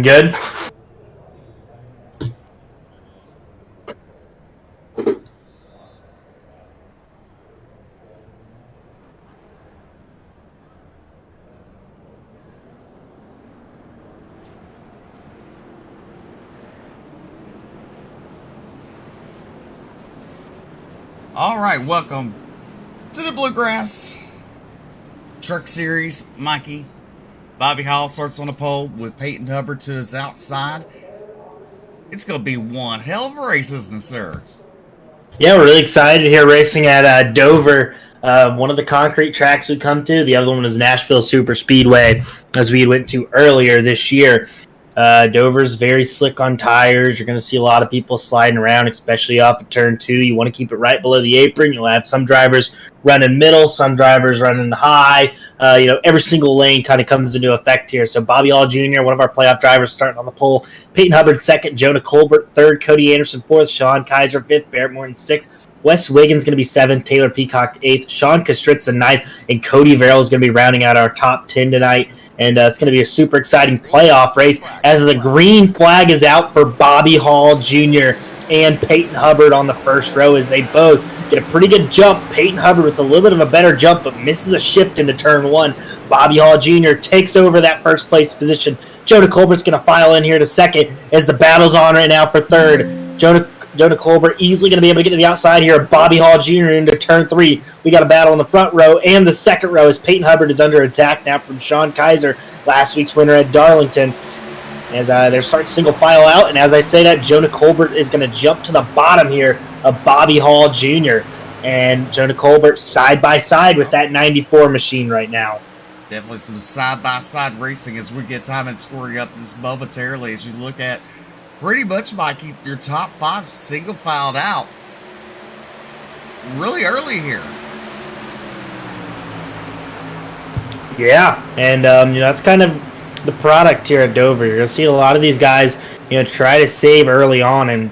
Good. All right, welcome to the Bluegrass Truck Series. Mikey, Bobby Hall starts on the pole with Peyton Hubbard to his outside. It's going to be one hell of a race, isn't it, sir? Yeah, we're really excited here racing at Dover. One of the concrete tracks we come to. The other one is Nashville Super Speedway, as we went to earlier this year. Dover's very slick on tires. You're going to see a lot of people sliding around, especially off of turn 2. You want to keep it right below the apron. You'll have some drivers running middle, some drivers running high. Every single lane kind of comes into effect here. So Bobby Hall Jr., one of our playoff drivers, starting on the pole. Peyton Hubbard second, Jonah Colbert third, Cody Anderson fourth, Sean Kaiser fifth, Barrett Morton sixth. Wes Wiggins going to be 7th, Taylor Peacock 8th, Sean Kostritza 9th, and Cody Verrill is going to be rounding out our top 10 tonight. And it's going to be a super exciting playoff race as the green flag is out for Bobby Hall Jr. and Peyton Hubbard on the first row as they both get a pretty good jump. Peyton Hubbard with a little bit of a better jump, but misses a shift into turn 1. Bobby Hall Jr. takes over that first place position. Jonah Colbert's going to file in here to second as the battle's on right now for third. Jonah Colbert easily going to be able to get to the outside here. Bobby Hall Jr. into turn 3. We got a battle in the front row and the second row as Peyton Hubbard is under attack now from Sean Kaiser, last week's winner at Darlington. As they're starting single file out, and as I say that, Jonah Colbert is going to jump to the bottom here of Bobby Hall Jr. And Jonah Colbert side by side with that 94 machine right now. Definitely some side-by-side racing as we get time and scoring up just momentarily as you look at pretty much, Mikey, your top 5 single filed out really early here. Yeah, and that's kind of the product here at Dover. You're going to see a lot of these guys, try to save early on, and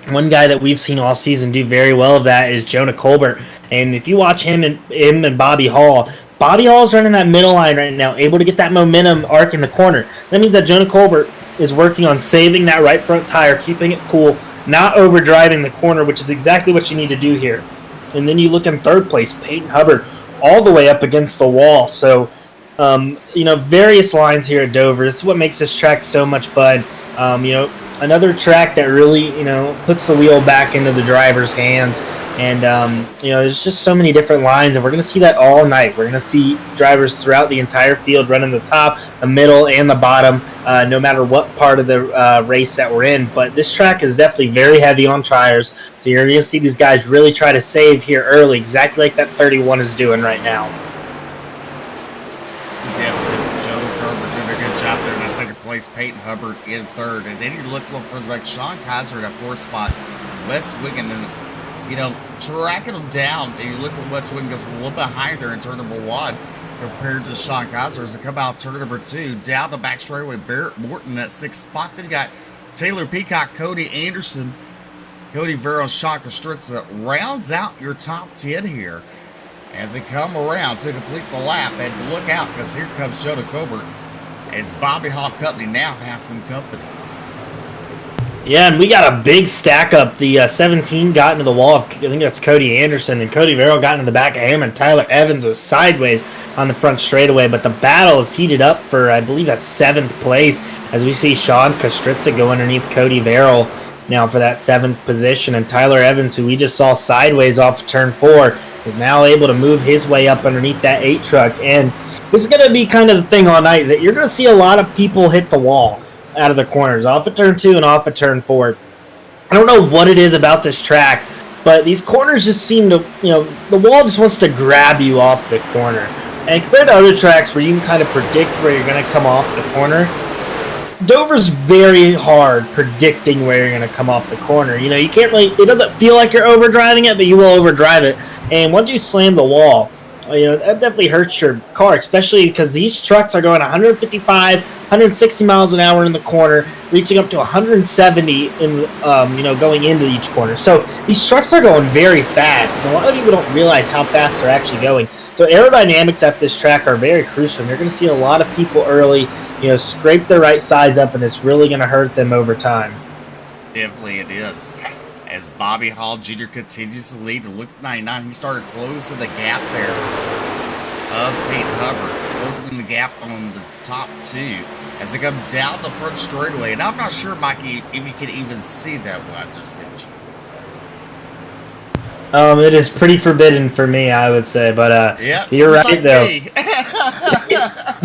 one guy that we've seen all season do very well of that is Jonah Colbert. And if you watch him and Bobby Hall is running that middle line right now, able to get that momentum arc in the corner. That means that Jonah Colbert is working on saving that right front tire, keeping it cool, not overdriving the corner, which is exactly what you need to do here. And then you look in third place, Peyton Hubbard, all the way up against the wall. So, various lines here at Dover. It's what makes this track so much fun. Another track that really, puts the wheel back into the driver's hands. And, there's just so many different lines, and we're going to see that all night. We're going to see drivers throughout the entire field running the top, the middle, and the bottom, no matter what part of the race that we're in. But this track is definitely very heavy on tires, so you're going to see these guys really try to save here early, exactly like that 31 is doing right now. Definitely, Jonah Colbert doing a good job there in that second place, Peyton Hubbard in third. And then you look a little further back, Sean Kaiser in that 4th spot, Wes Wiggins tracking them down, and you look at Wes Wiggins goes a little bit higher there in turn number 1 compared to Sean Kaiser as they come out turn number 2. Down the back straightaway, Barrett Morton in that 6th spot. Then you got Taylor Peacock, Cody Anderson, Cody Verrill, Sean Kostritza rounds out your top 10 here as they come around to complete the lap. And look out, because here comes Jonah Colbert as Bobby Hall Company now has some company. Yeah, and we got a big stack up. The 17 got into the wall of, I think that's Cody Anderson, and Cody Verrill got into the back of him, and Tyler Evans was sideways on the front straightaway. But the battle is heated up for, I believe that's 7th place, as we see Sean Kostritza go underneath Cody Verrill now for that 7th position. And Tyler Evans, who we just saw sideways off of turn 4, is now able to move his way up underneath that 8 truck. And this is going to be kind of the thing all night, is that you're going to see a lot of people hit the wall out of the corners, off of turn 2 and off of turn 4. I don't know what it is about this track, but these corners just seem to, the wall just wants to grab you off the corner. And compared to other tracks where you can kind of predict where you're going to come off the corner, Dover's very hard predicting where you're going to come off the corner. You can't really, it doesn't feel like you're overdriving it, but you will overdrive it. And once you slam the wall, that definitely hurts your car, especially because these trucks are going 155, 160 miles an hour in the corner, reaching up to 170 in, going into each corner. So these trucks are going very fast, and a lot of people don't realize how fast they're actually going. So aerodynamics at this track are very crucial, and you're going to see a lot of people early scrape the right sides up, and it's really going to hurt them over time. Definitely it is. As Bobby Hall Jr. continues to lead and look at 99, he started closing the gap there of Peyton Hubbard, closing the gap on the top two as they come down the front straightaway. And I'm not sure, Mikey, if you can even see that what I just sent you. It is pretty forbidden for me, I would say, but yeah, you're right though.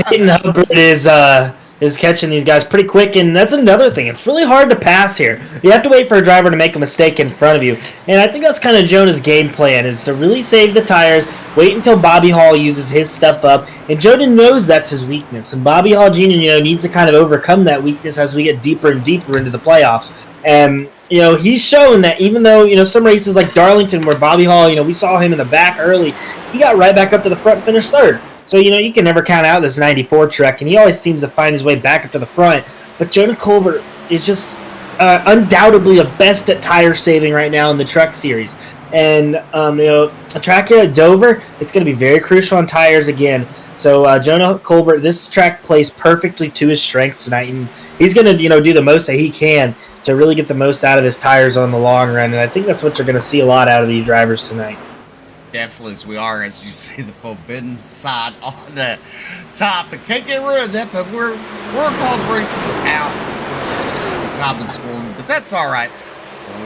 Peyton Hubbard is catching these guys pretty quick, and that's another thing. It's really hard to pass here. You have to wait for a driver to make a mistake in front of you, and I think that's kind of Jonah's game plan, is to really save the tires, wait until Bobby Hall uses his stuff up, and Jonah knows that's his weakness, and Bobby Hall Jr. needs to kind of overcome that weakness as we get deeper and deeper into the playoffs. And he's shown that even though some races like Darlington where Bobby Hall, we saw him in the back early, he got right back up to the front and finished third. So, you can never count out this 94 truck, and he always seems to find his way back up to the front. But Jonah Colbert is just undoubtedly the best at tire saving right now in the truck series. And, a track here at Dover, it's going to be very crucial on tires again. So, Jonah Colbert, this track plays perfectly to his strengths tonight, and he's going to, do the most that he can to really get the most out of his tires on the long run. And I think that's what you're going to see a lot out of these drivers tonight. Definitely, as we are, as you see the forbidden side on the top. It can't get rid of that, but we're called racing without the top and scoring. But that's all right.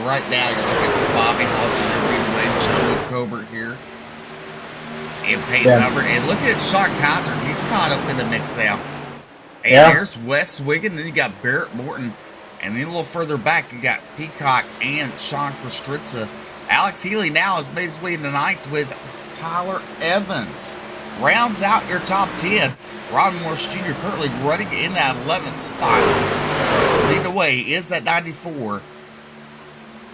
Right now, you're looking at Bobby Hall Jr. leading away, Jonah Colbert here, and Peyton Hubbard. And look at Sean Kaiser. He's caught up in the mix now. And there's Wes Wiggin. Then you got Barrett Morton. And then a little further back, you got Peacock and Sean Kostritza. Alex Healy now has made his way into ninth with Tyler Evans. Rounds out your top 10. Ron Morris Jr. currently running in that 11th spot. Leading the way is that 94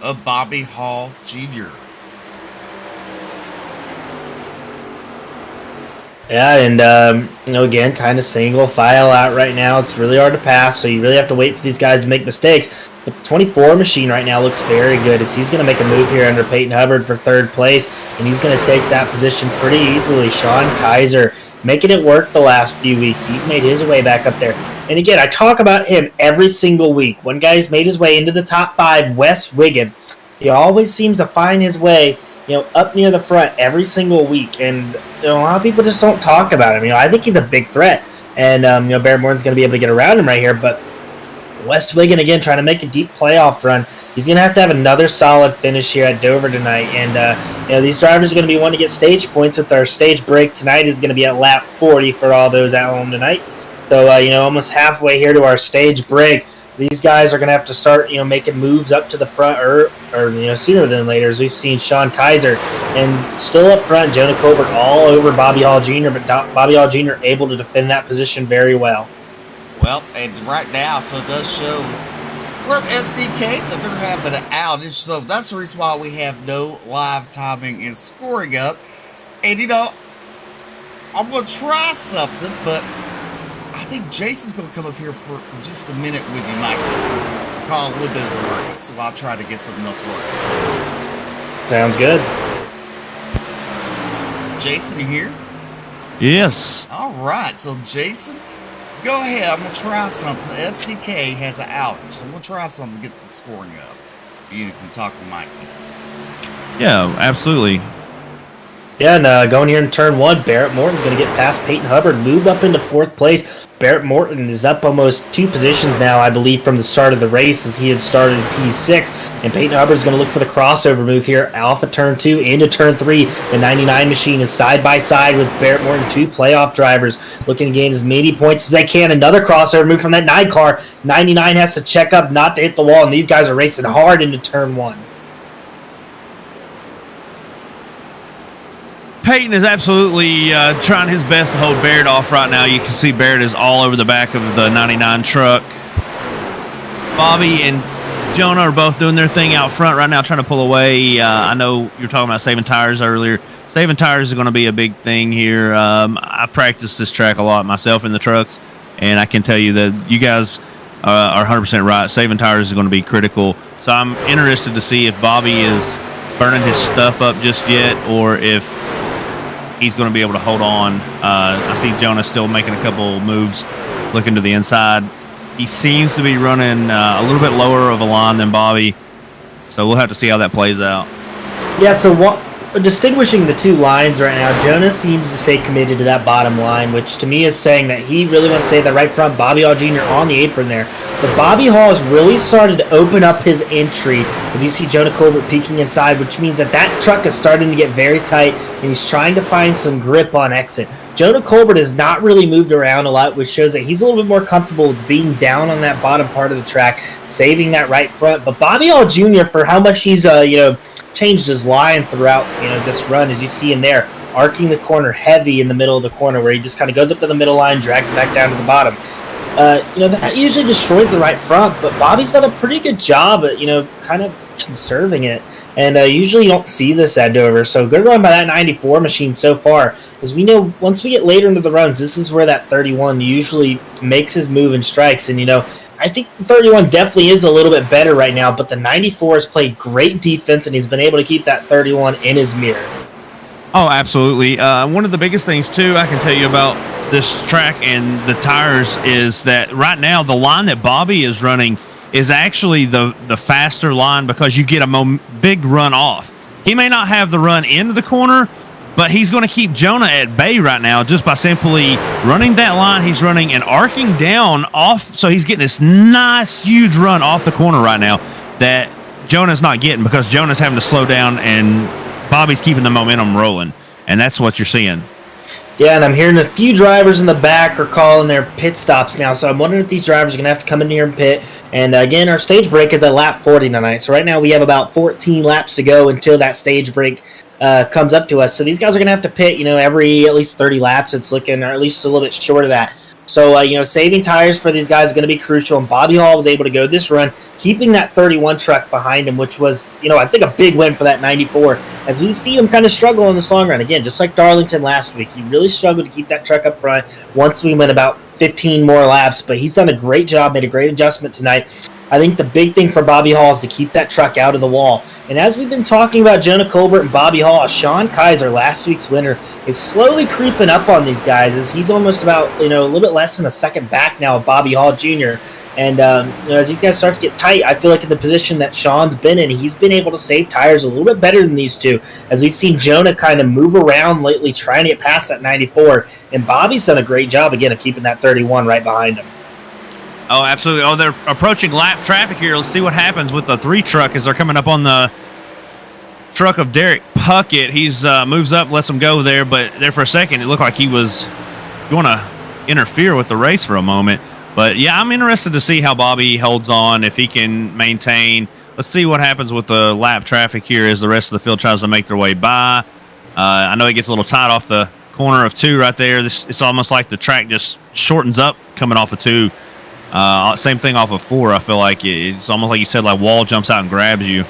of Bobby Hall Jr. Yeah, and, again, kind of single file out right now. It's really hard to pass, so you really have to wait for these guys to make mistakes. But the 24 machine right now looks very good as he's going to make a move here under Peyton Hubbard for third place, and he's going to take that position pretty easily. Sean Kaiser making it work the last few weeks. He's made his way back up there. And again, I talk about him every single week. One guy's made his way into the top 5, Wes Wiggin. He always seems to find his way up near the front every single week, and a lot of people just don't talk about him. I think he's a big threat, and Barrett Morton's going to be able to get around him right here. But Wes Wiggin again trying to make a deep playoff run. He's going to have another solid finish here at Dover tonight, and these drivers are going to be wanting to get stage points. With our stage break tonight is going to be at lap 40 for all those at home tonight. So almost halfway here to our stage break. These guys are going to have to start, making moves up to the front or sooner than later, as we've seen Sean Kaiser. And still up front, Jonah Colbert all over Bobby Hall Jr., but Bobby Hall Jr. able to defend that position very well. Well, and right now, so it does show from SDK that they're having an outage. So that's the reason why we have no live timing and scoring up. And, I'm going to try something, but I think Jason's going to come up here for just a minute with you, Michael, to call a little bit of the race. So I'll try to get something else working. Sounds good. Jason, you here? Yes. All right. So, Jason, go ahead. I'm going to try something. The SDK has an outage, so I'm going to try something to get the scoring up. You can talk to Michael. Yeah, absolutely. Yeah, and going here in turn 1, Barrett Morton's going to get past Peyton Hubbard, move up into 4th place. Barrett Morton is up almost 2 positions now, I believe, from the start of the race, as he had started in P6. And Peyton Hubbard's going to look for the crossover move here, off of turn 2 into turn 3. The 99 machine is side by side with Barrett Morton, 2 playoff drivers, looking to gain as many points as they can. Another crossover move from that 9 car. 99 has to check up not to hit the wall, and these guys are racing hard into turn 1. Peyton is absolutely trying his best to hold Barrett off right now. You can see Barrett is all over the back of the 99 truck. Bobby and Jonah are both doing their thing out front right now, trying to pull away. I know you were talking about saving tires earlier. Saving tires is going to be a big thing here. I've practiced this track a lot myself in the trucks, and I can tell you that you guys are 100% right. Saving tires is going to be critical. So I'm interested to see if Bobby is burning his stuff up just yet, or if he's going to be able to hold on. I see Jonah still making a couple moves looking to the inside. He seems to be running a little bit lower of a line than Bobby, so we'll have to see how that plays out. Yeah, so distinguishing the two lines right now, Jonah seems to stay committed to that bottom line, which to me is saying that he really wants to stay at the right front. Bobby Hall Jr. on the apron there. But Bobby Hall has really started to open up his entry as you see Jonah Colbert peeking inside, which means that truck is starting to get very tight, and he's trying to find some grip on exit. Jonah Colbert has not really moved around a lot, which shows that he's a little bit more comfortable with being down on that bottom part of the track, saving that right front. But Bobby Hall Jr., for how much he's changed his line throughout this run, as you see him there, arcing the corner heavy in the middle of the corner, where he just kind of goes up to the middle line, drags it back down to the bottom. That usually destroys the right front, but Bobby's done a pretty good job at kind of conserving it. And usually you don't see this at Dover. So good run by that 94 machine so far. As we know, once we get later into the runs, this is where that 31 usually makes his move and strikes. And, I think the 31 definitely is a little bit better right now, but the 94 has played great defense, and he's been able to keep that 31 in his mirror. Oh, absolutely. One of the biggest things, too, I can tell you about this track and the tires is that right now the line that Bobby is running is actually the faster line because you get a big run off. He may not have the run into the corner, but he's going to keep Jonah at bay right now just by simply running that line he's running and arcing down off. So he's getting this nice, huge run off the corner right now that Jonah's not getting because Jonah's having to slow down and Bobby's keeping the momentum rolling. And that's what you're seeing. Yeah, and I'm hearing a few drivers in the back are calling their pit stops now, so I'm wondering if these drivers are going to have to come in here and pit. And again, our stage break is at lap 40 tonight, so right now we have about 14 laps to go until that stage break comes up to us. So these guys are going to have to pit, every at least 30 laps. It's looking, or at least a little bit short of that. So, saving tires for these guys is going to be crucial, and Bobby Hall was able to go this run, keeping that 31 truck behind him, which was, I think a big win for that 94, as we see him kind of struggle in this long run. Again, just like Darlington last week, he really struggled to keep that truck up front once we went about 15 more laps, but he's done a great job, made a great adjustment tonight. I think the big thing for Bobby Hall is to keep that truck out of the wall. And as we've been talking about Jonah Colbert and Bobby Hall, Sean Kaiser, last week's winner, is slowly creeping up on these guys as he's almost about, a little bit less than a second back now of Bobby Hall Jr. And as these guys start to get tight, I feel like in the position that Sean's been in, he's been able to save tires a little bit better than these two, as we've seen Jonah kind of move around lately trying to get past that 94. And Bobby's done a great job, again, of keeping that 31 right behind him. Oh, absolutely. Oh, they're approaching lap traffic here. Let's see what happens with the 3 truck as they're coming up on the truck of Derek Puckett. He's moves up, lets him go there, but there for a second it looked like he was going to interfere with the race for a moment. But yeah, I'm interested to see how Bobby holds on, if he can maintain. Let's see what happens with the lap traffic here as the rest of the field tries to make their way by. I know it gets a little tight off the corner of 2 right there. It's almost like the track just shortens up coming off of 2. Same thing off of 4. I feel like it's almost like you said, like wall jumps out and grabs you.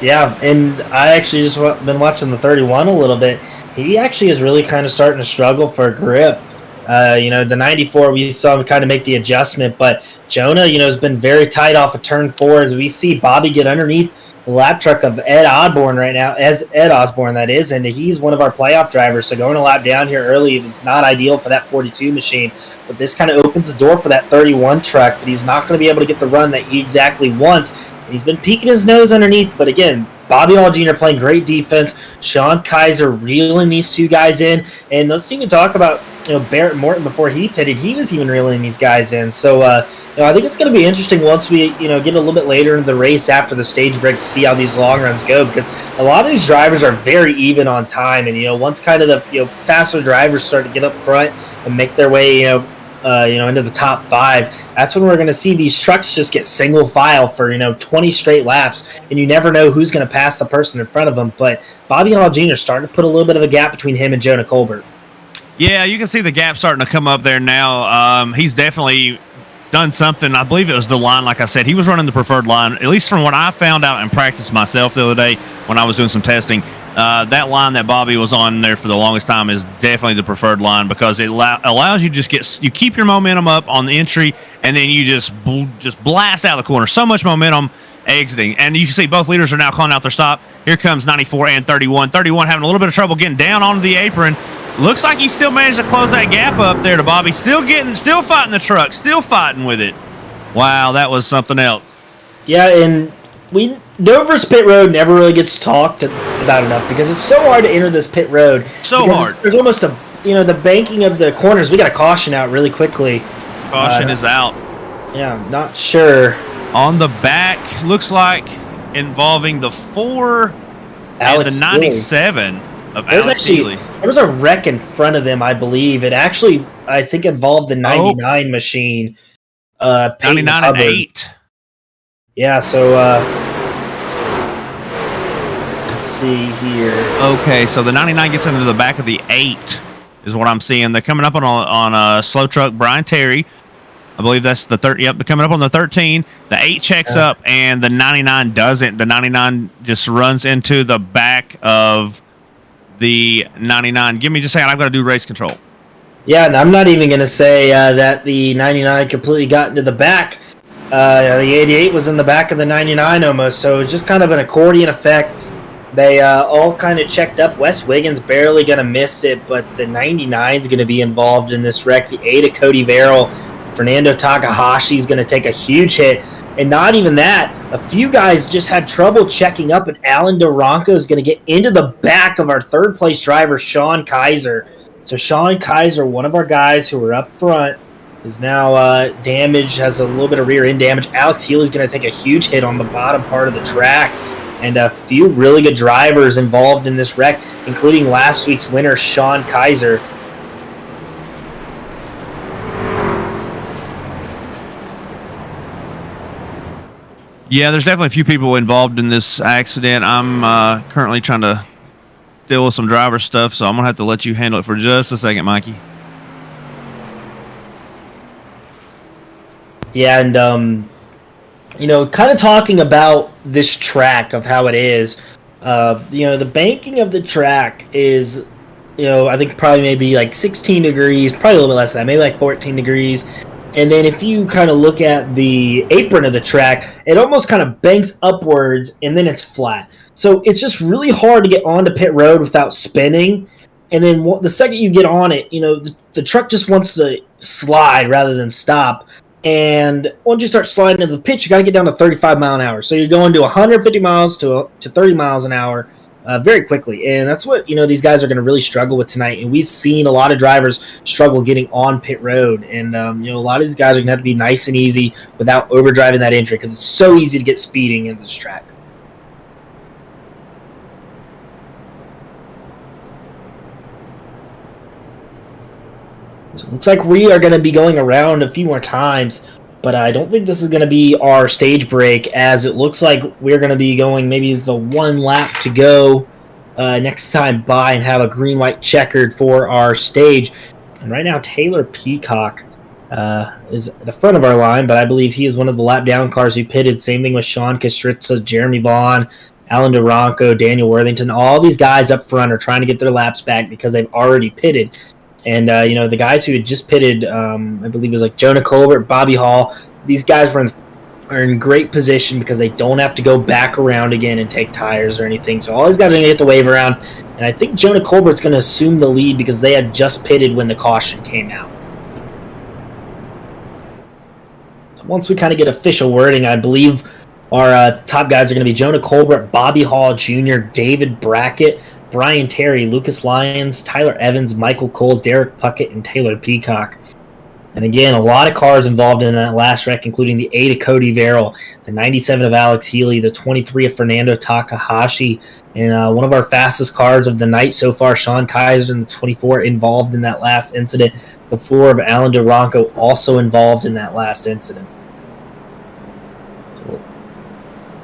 Yeah, and I actually just been watching the 31 a little bit. He actually is really kind of starting to struggle for grip. The 94, we saw him kind of make the adjustment, but Jonah, has been very tight off of turn 4 as we see Bobby get underneath the lap truck of Ed Osborne right now, as Ed Osborne that is, and he's one of our playoff drivers, so going a lap down here early was not ideal for that 42 machine, but this kind of opens the door for that 31 truck, but he's not going to be able to get the run that he exactly wants. He's been peeking his nose underneath, but again, Bobby Hall Jr. playing great defense, Sean Kaiser reeling these 2 guys in, and let's even talk about Barrett Morton before he pitted. He was even reeling these guys in. So I think it's going to be interesting once we get a little bit later into the race after the stage break to see how these long runs go, because a lot of these drivers are very even on time, and once kind of the faster drivers start to get up front and make their way into the top 5, that's when we're going to see these trucks just get single file for 20 straight laps, and you never know who's going to pass the person in front of them. But Bobby Hall Jr. starting to put a little bit of a gap between him and Jonah Colbert. Yeah, you can see the gap starting to come up there now. He's definitely done something. I believe it was the line, like I said. He was running the preferred line, at least from what I found out in practice myself the other day when I was doing some testing. That line that Bobby was on there for the longest time is definitely the preferred line because it allows you to just you keep your momentum up on the entry, and then you just blast out of the corner. So much momentum, exiting. And you can see both leaders are now calling out their stop. Here comes 94 and 31. 31 having a little bit of trouble getting down onto the apron. Looks like he still managed to close that gap up there to Bobby. Still fighting the truck, still fighting with it. Wow, that was something else. Yeah, and Dover's pit road never really gets talked about enough because it's so hard to enter this pit road. So hard. There's almost the banking of the corners. We got a caution out really quickly. Caution is out. Yeah, not sure. On the back, looks like involving the 4 and the 97 of Alex Healy. There was a wreck in front of them, I believe. It actually, I think, involved the 99 machine. 99 and 8. Yeah, so let's see here. Okay, so the 99 gets into the back of the 8 is what I'm seeing. They're coming up on a slow truck, Brian Terry. I believe that's the 30. Yep, they're coming up on the 13. The 8 checks up, and the 99 doesn't. The 99 just runs into the back of the 99. Give me just a second. I've got to do race control. Yeah, and I'm not even going to say that the 99 completely got into the back. The 88 was in the back of the 99 almost, so it's just kind of an accordion effect. They all kind of checked up. Wes Wiggins barely going to miss it, but the 99 is going to be involved in this wreck. The 8 of Cody Verrill. Fernando Takahashi is going to take a huge hit. And not even that, a few guys just had trouble checking up, and Alan Duranko is going to get into the back of our third-place driver, Sean Kaiser. So Sean Kaiser, one of our guys who were up front, is now damaged, has a little bit of rear end damage. Alex Healy's going to take a huge hit on the bottom part of the track. And a few really good drivers involved in this wreck, including last week's winner, Sean Kaiser. Yeah, there's definitely a few people involved in this accident. I'm currently trying to deal with some driver stuff, so I'm going to have to let you handle it for just a second, Mikey. Yeah, and, kind of talking about this track of how it is, the banking of the track is, I think probably maybe like 16 degrees, probably a little bit less than that, maybe like 14 degrees. And then if you kind of look at the apron of the track, it almost kind of banks upwards, and then it's flat. So it's just really hard to get onto pit road without spinning. And then the second you get on it, the truck just wants to slide rather than stop. And once you start sliding into the pitch, you got to get down to 35 mile an hour. So you're going to 150 miles to 30 miles an hour very quickly. And that's what, these guys are going to really struggle with tonight. And we've seen a lot of drivers struggle getting on pit road. And, a lot of these guys are going to have to be nice and easy without overdriving that entry because it's so easy to get speeding in this track. So it looks like we are going to be going around a few more times, but I don't think this is going to be our stage break, as it looks like we're going to be going maybe the one lap to go next time by and have a green-white checkered for our stage. And right now, Taylor Peacock is at the front of our line, but I believe he is one of the lap down cars who pitted. Same thing with Sean Kastritza, Jeremy Vaughn, Alan Duranko, Daniel Worthington. All these guys up front are trying to get their laps back because they've already pitted. And, the guys who had just pitted, I believe it was like Jonah Colbert, Bobby Hall, these guys are in great position because they don't have to go back around again and take tires or anything. So all these guys are going to get the wave around. And I think Jonah Colbert's going to assume the lead because they had just pitted when the caution came out. So once we kind of get official wording, I believe our top guys are going to be Jonah Colbert, Bobby Hall Jr., David Brackett, Brian Terry, Lucas Lyons, Tyler Evans, Michael Cole, Derek Puckett, and Taylor Peacock. And again, a lot of cars involved in that last wreck, including the 8 of Cody Verrill, the 97 of Alex Healy, the 23 of Fernando Takahashi, and one of our fastest cars of the night so far, Sean Kaiser, and the 24 involved in that last incident. The 4 of Alan Duranko also involved in that last incident.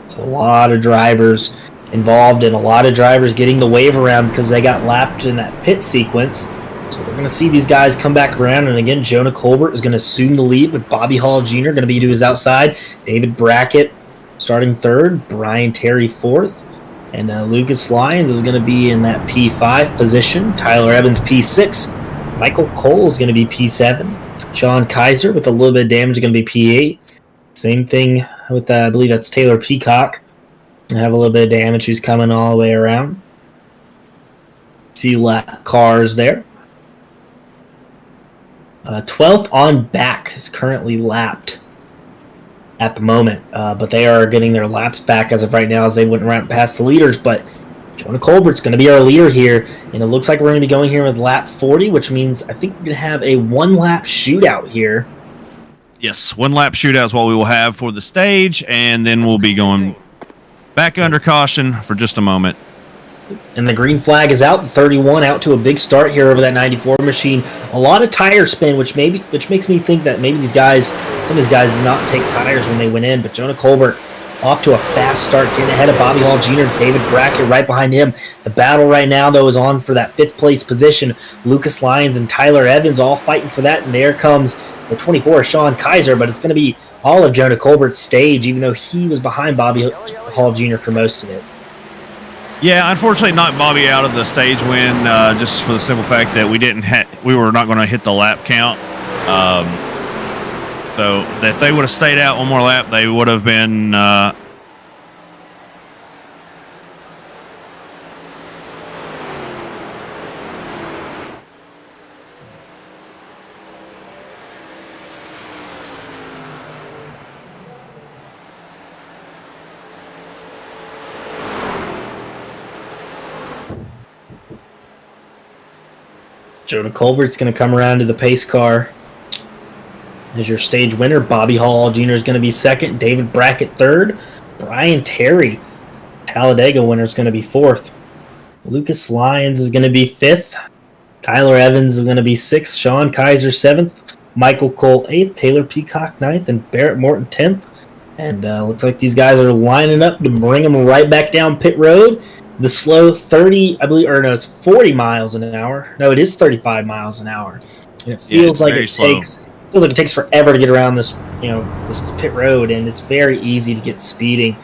So a lot of drivers involved, and a lot of drivers getting the wave around because they got lapped in that pit sequence. So we're going to see these guys come back around, and again, Jonah Colbert is going to assume the lead with Bobby Hall Jr. going to be to his outside, David Brackett starting third, Brian Terry fourth, and Lucas Lyons is going to be in that P5 position, Tyler Evans P6, Michael Cole is going to be P7, Sean Kaiser with a little bit of damage is going to be P8. Same thing with, I believe that's Taylor Peacock. I have a little bit of damage who's coming all the way around. A few lap cars there. 12th on back is currently lapped at the moment, but they are getting their laps back as of right now as they went around past the leaders. But Jonah Colbert's going to be our leader here, and it looks like we're going to be going here with lap 40, which means I think we're going to have a one-lap shootout here. Yes, one-lap shootout is what we will have for the stage, and then we'll be going back under caution for just a moment. And the green flag is out. The 31 out to a big start here over that 94 machine. A lot of tire spin, which makes me think that maybe some of these guys did not take tires when they went in. But Jonah Colbert off to a fast start, getting ahead of Bobby Hall Jr., David Brackett right behind him. The battle right now, though, is on for that 5th place position. Lucas Lyons and Tyler Evans all fighting for that. And there comes the 24, Sean Kaiser. But it's going to be all of Jonah Colbert's stage, even though he was behind Bobby Hall Jr. for most of it. Yeah, unfortunately, knocked Bobby out of the stage win, just for the simple fact that we were not going to hit the lap count. So if they would have stayed out one more lap, they would have been. Jonah Colbert's going to come around to the pace car as your stage winner. Bobby Hall Jr. is going to be second. David Brackett third. Brian Terry, Talladega winner, is going to be fourth. Lucas Lyons is going to be fifth. Tyler Evans is going to be sixth. Sean Kaiser seventh. Michael Cole eighth. Taylor Peacock ninth. And Barrett Morton 10th. And looks like these guys are lining up to bring them right back down pit road. The slow 30, I believe, or no, it's 40 miles an hour. No, it is 35 miles an hour. And it feels like it takes forever to get around this, this pit road, and it's very easy to get speeding.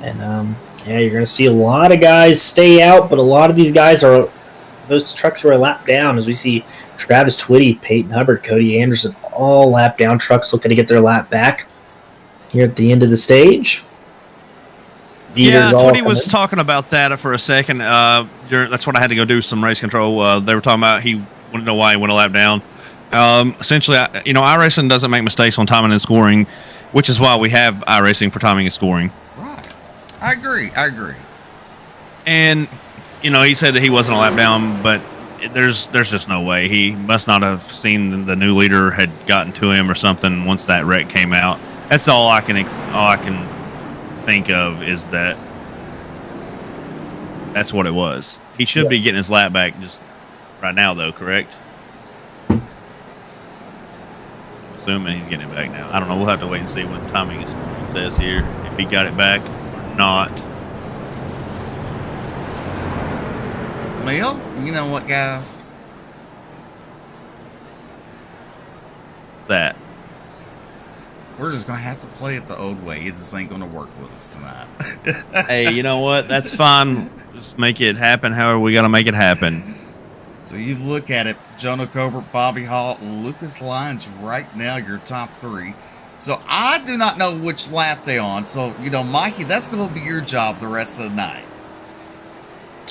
And you're going to see a lot of guys stay out, but a lot of these guys those trucks are a lap down, as we see Travis Twitty, Peyton Hubbard, Cody Anderson, all lap down trucks looking to get their lap back here at the end of the stage. Yeah, Twitty was talking about that for a second. That's when I had to go do some race control. They were talking about he wouldn't know why he went a lap down. Essentially, iRacing doesn't make mistakes on timing and scoring, which is why we have iRacing for timing and scoring. Right. I agree. And, he said that he wasn't a lap down, but there's just no way. He must not have seen the new leader had gotten to him or something once that wreck came out. That's all I can think of is that's what it was. He should be getting his lap back just right now, though, correct? Assuming he's getting it back now. I don't know. We'll have to wait and see what timing says here, if he got it back or not. Well, you know what, guys? What's that? We're just going to have to play it the old way. It just ain't going to work with us tonight. Hey, you know what? That's fine. Just make it happen however we got to make it happen. So you look at it, Jonah Colbert, Bobby Hall, Lucas Lyons right now, your top three. So I do not know which lap they're on. So, Mikey, that's going to be your job the rest of the night.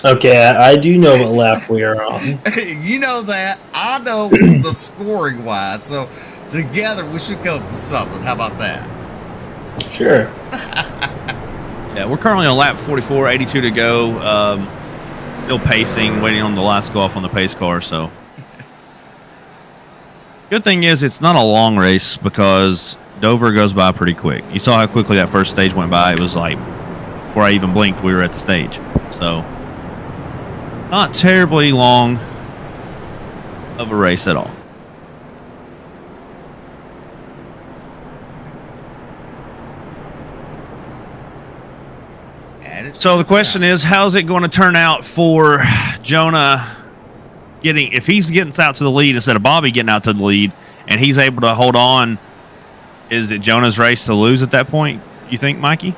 Okay, I do know what lap we are on. You know that. I know the scoring-wise. So together, we should come up with something. How about that? Sure. Yeah, we're currently on lap 44, 82 to go. Still pacing, waiting on the lights to go off on the pace car. So, good thing is it's not a long race because Dover goes by pretty quick. You saw how quickly that first stage went by. It was like before I even blinked, we were at the stage. So, not terribly long of a race at all. So the question is, how's it going to turn out for Jonah if he's getting out to the lead instead of Bobby getting out to the lead and he's able to hold on, is it Jonah's race to lose at that point, you think, Mikey?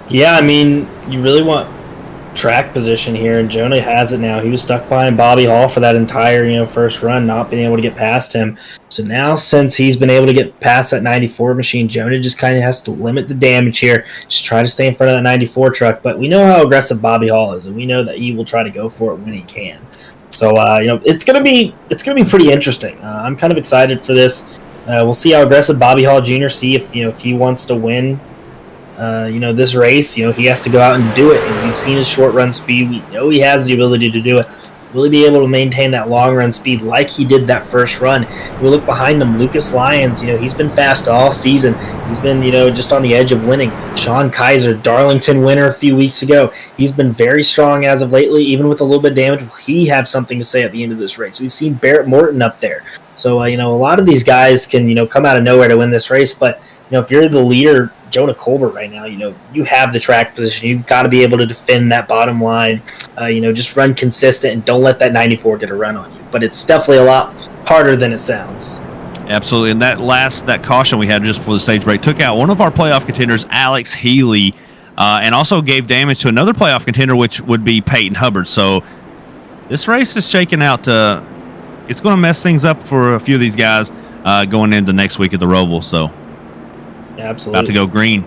Yeah, I mean, you really want track position here, and Jonah has it now. He was stuck behind Bobby Hall for that entire, first run, not being able to get past him. So now, since he's been able to get past that 94 machine, Jonah just kind of has to limit the damage here. Just try to stay in front of that 94 truck. But we know how aggressive Bobby Hall is, and we know that he will try to go for it when he can. So it's gonna be pretty interesting. I'm kind of excited for this. We'll see how aggressive Bobby Hall Jr. See if he wants to win. This race, he has to go out and do it. And we've seen his short run speed. We know he has the ability to do it. Will he be able to maintain that long run speed like he did that first run? We look behind him, Lucas Lyons, he's been fast all season. He's been, just on the edge of winning. Sean Kaiser, Darlington winner a few weeks ago. He's been very strong as of lately, even with a little bit of damage. Will he have something to say at the end of this race? We've seen Barrett Morton up there. So, a lot of these guys can, come out of nowhere to win this race. But, if you're the leader, Jonah Colbert right now, you have the track position. You've got to be able to defend that bottom line. Just run consistent and don't let that 94 get a run on you. But it's definitely a lot harder than it sounds. Absolutely. And that caution we had just before the stage break took out one of our playoff contenders, Alex Healy, and also gave damage to another playoff contender, which would be Peyton Hubbard. So this race is shaking out to it's going to mess things up for a few of these guys going into next week at the Roval. So absolutely. About to go green.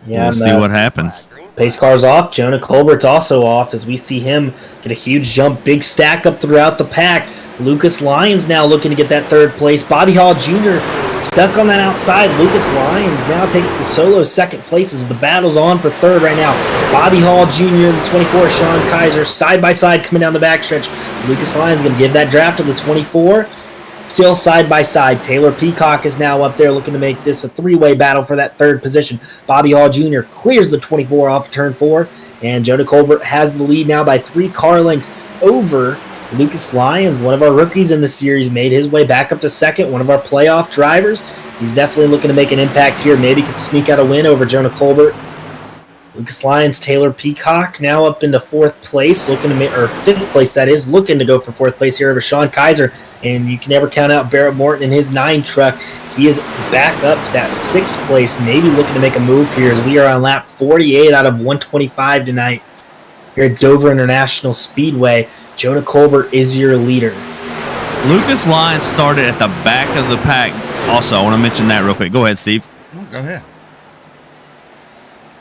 Yeah, we'll see what happens. Pace car's off. Jonah Colbert's also off as we see him get a huge jump. Big stack up throughout the pack. Lucas Lyons now looking to get that third place. Bobby Hall Jr. stuck on that outside. Lucas Lyons now takes the solo second place as the battle's on for third right now. Bobby Hall Jr. and the 24, Sean Kaiser, side by side coming down the backstretch. Lucas Lyons going to give that draft to the 24. Still side by side. Taylor Peacock is now up there looking to make this a three-way battle for that third position. Bobby Hall Jr. clears the 24 off turn 4, and Jonah Colbert has the lead now by 3 car lengths over Lucas Lyons. One of our rookies in the series made his way back up to second, one of our playoff drivers. He's definitely looking to make an impact here. Maybe could sneak out a win over Jonah Colbert. Lucas Lyons, Taylor Peacock now up into 4th place, looking to make, or 5th place that is, looking to go for 4th place here over Sean Kaiser. And you can never count out Barrett Morton in his 9 truck. He is back up to that 6th place, maybe looking to make a move here as we are on lap 48 out of 125 tonight here at Dover International Speedway. Jonah Colbert is your leader. Lucas Lyons started at the back of the pack. Also, I want to mention that real quick. Go ahead, Steve. Go ahead.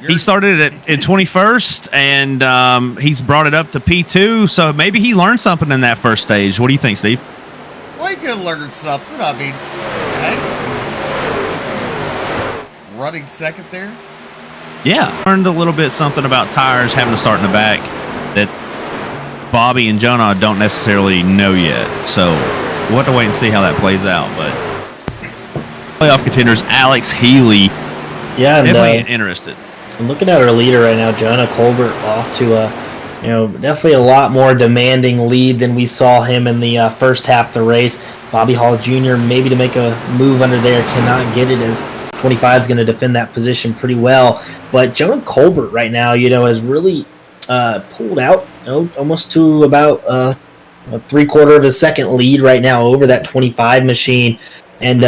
He started at 21st, and he's brought it up to P2, so maybe he learned something in that first stage. What do you think, Steve? Well, he could have learned something. I mean, hey, running second there. Yeah, learned a little bit something about tires having to start in the back that Bobby and Jonah don't necessarily know yet. So we'll have to wait and see how that plays out. But playoff contenders, Alex Healy, yeah, and, definitely interested. Looking at our leader right now, Jonah Colbert off to a, definitely a lot more demanding lead than we saw him in the first half of the race. Bobby Hall Jr. maybe to make a move under there, cannot get it as 25 is going to defend that position pretty well. But Jonah Colbert right now, has really pulled out, almost to about a 3/4 of a second lead right now over that 25 machine. And,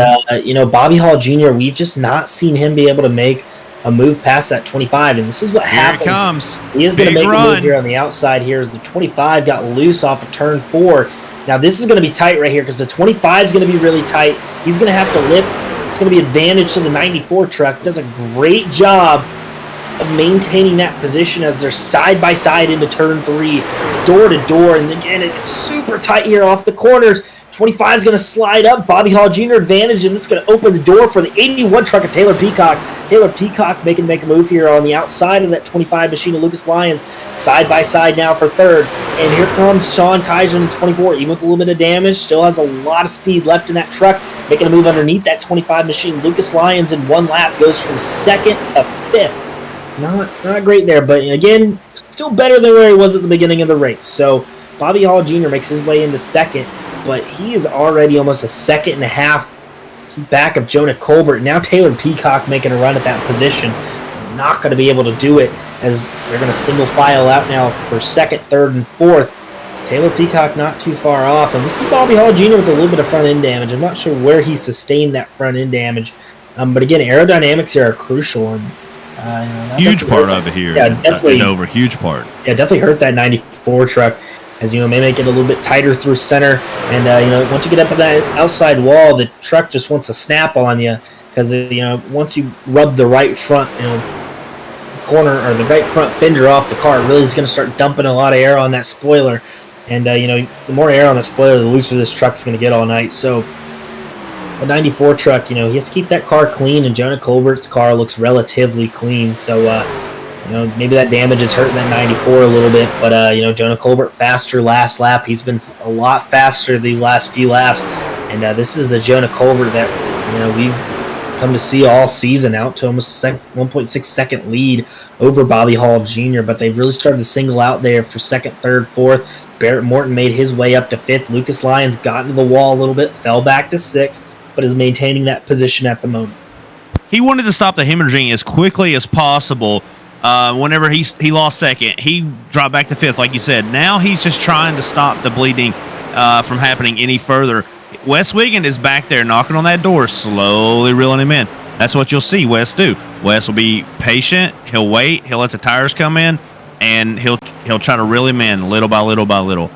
Bobby Hall Jr., we've just not seen him be able to make a move past that 25, and this is what happens. Here it comes. He is going to make a move here on the outside here as the 25 got loose off of turn 4. Now this is going to be tight right here because the 25 is going to be really tight. He's going to have to lift. It's going to be advantage to the 94 truck. Does a great job of maintaining that position as they're side by side into turn 3, door to door, and again it's super tight here off the corners. 25 is going to slide up. Bobby Hall Jr. advantage, and this is going to open the door for the 81 truck of Taylor Peacock. Taylor Peacock make a move here on the outside of that 25 machine of Lucas Lyons. Side by side now for third. And here comes Sean Kaiser in the 24. Even with a little bit of damage, still has a lot of speed left in that truck. Making a move underneath that 25 machine. Lucas Lyons in 1 lap goes from 2nd to 5th. Not great there, but again, still better than where he was at the beginning of the race. So Bobby Hall Jr. makes his way into 2nd. But he is already almost a 2.5 back of Jonah Colbert. Now Taylor Peacock making a run at that position. Not going to be able to do it as they're going to single file out now for 2nd, 3rd, and 4th. Taylor Peacock not too far off. And we see Bobby Hall Jr. with a little bit of front end damage. I'm not sure where he sustained that front end damage. But again, aerodynamics here are crucial. And Huge part of it here. Yeah, definitely. Dover, huge part. Yeah, definitely hurt that 94 truck, as may make it a little bit tighter through center. And once you get up to that outside wall, the truck just wants to snap on you because once you rub the right front corner or the right front fender off the car, it really is going to start dumping a lot of air on that spoiler. And the more air on the spoiler, the looser this truck's going to get all night. So the 94 truck, he has to keep that car clean, and Jonah Colbert's car looks relatively clean. So maybe that damage is hurting that 94 a little bit, but Jonah Colbert faster last lap. He's been a lot faster these last few laps, and this is the Jonah Colbert that we've come to see all season, out to almost 1.6 second lead over Bobby Hall Jr., but they've really started to single out there for second, third, fourth. Barrett Morton made his way up to fifth. Lucas Lyons got into the wall a little bit, fell back to sixth, but is maintaining that position at the moment. He wanted to stop the hemorrhaging as quickly as possible. Whenever he lost second, he dropped back to fifth, like you said. Now he's just trying to stop the bleeding from happening any further. Wes Wiggin is back there knocking on that door, slowly reeling him in. That's what you'll see Wes do. Wes will be patient. He'll wait. He'll let the tires come in, and he'll try to reel him in little by little by little.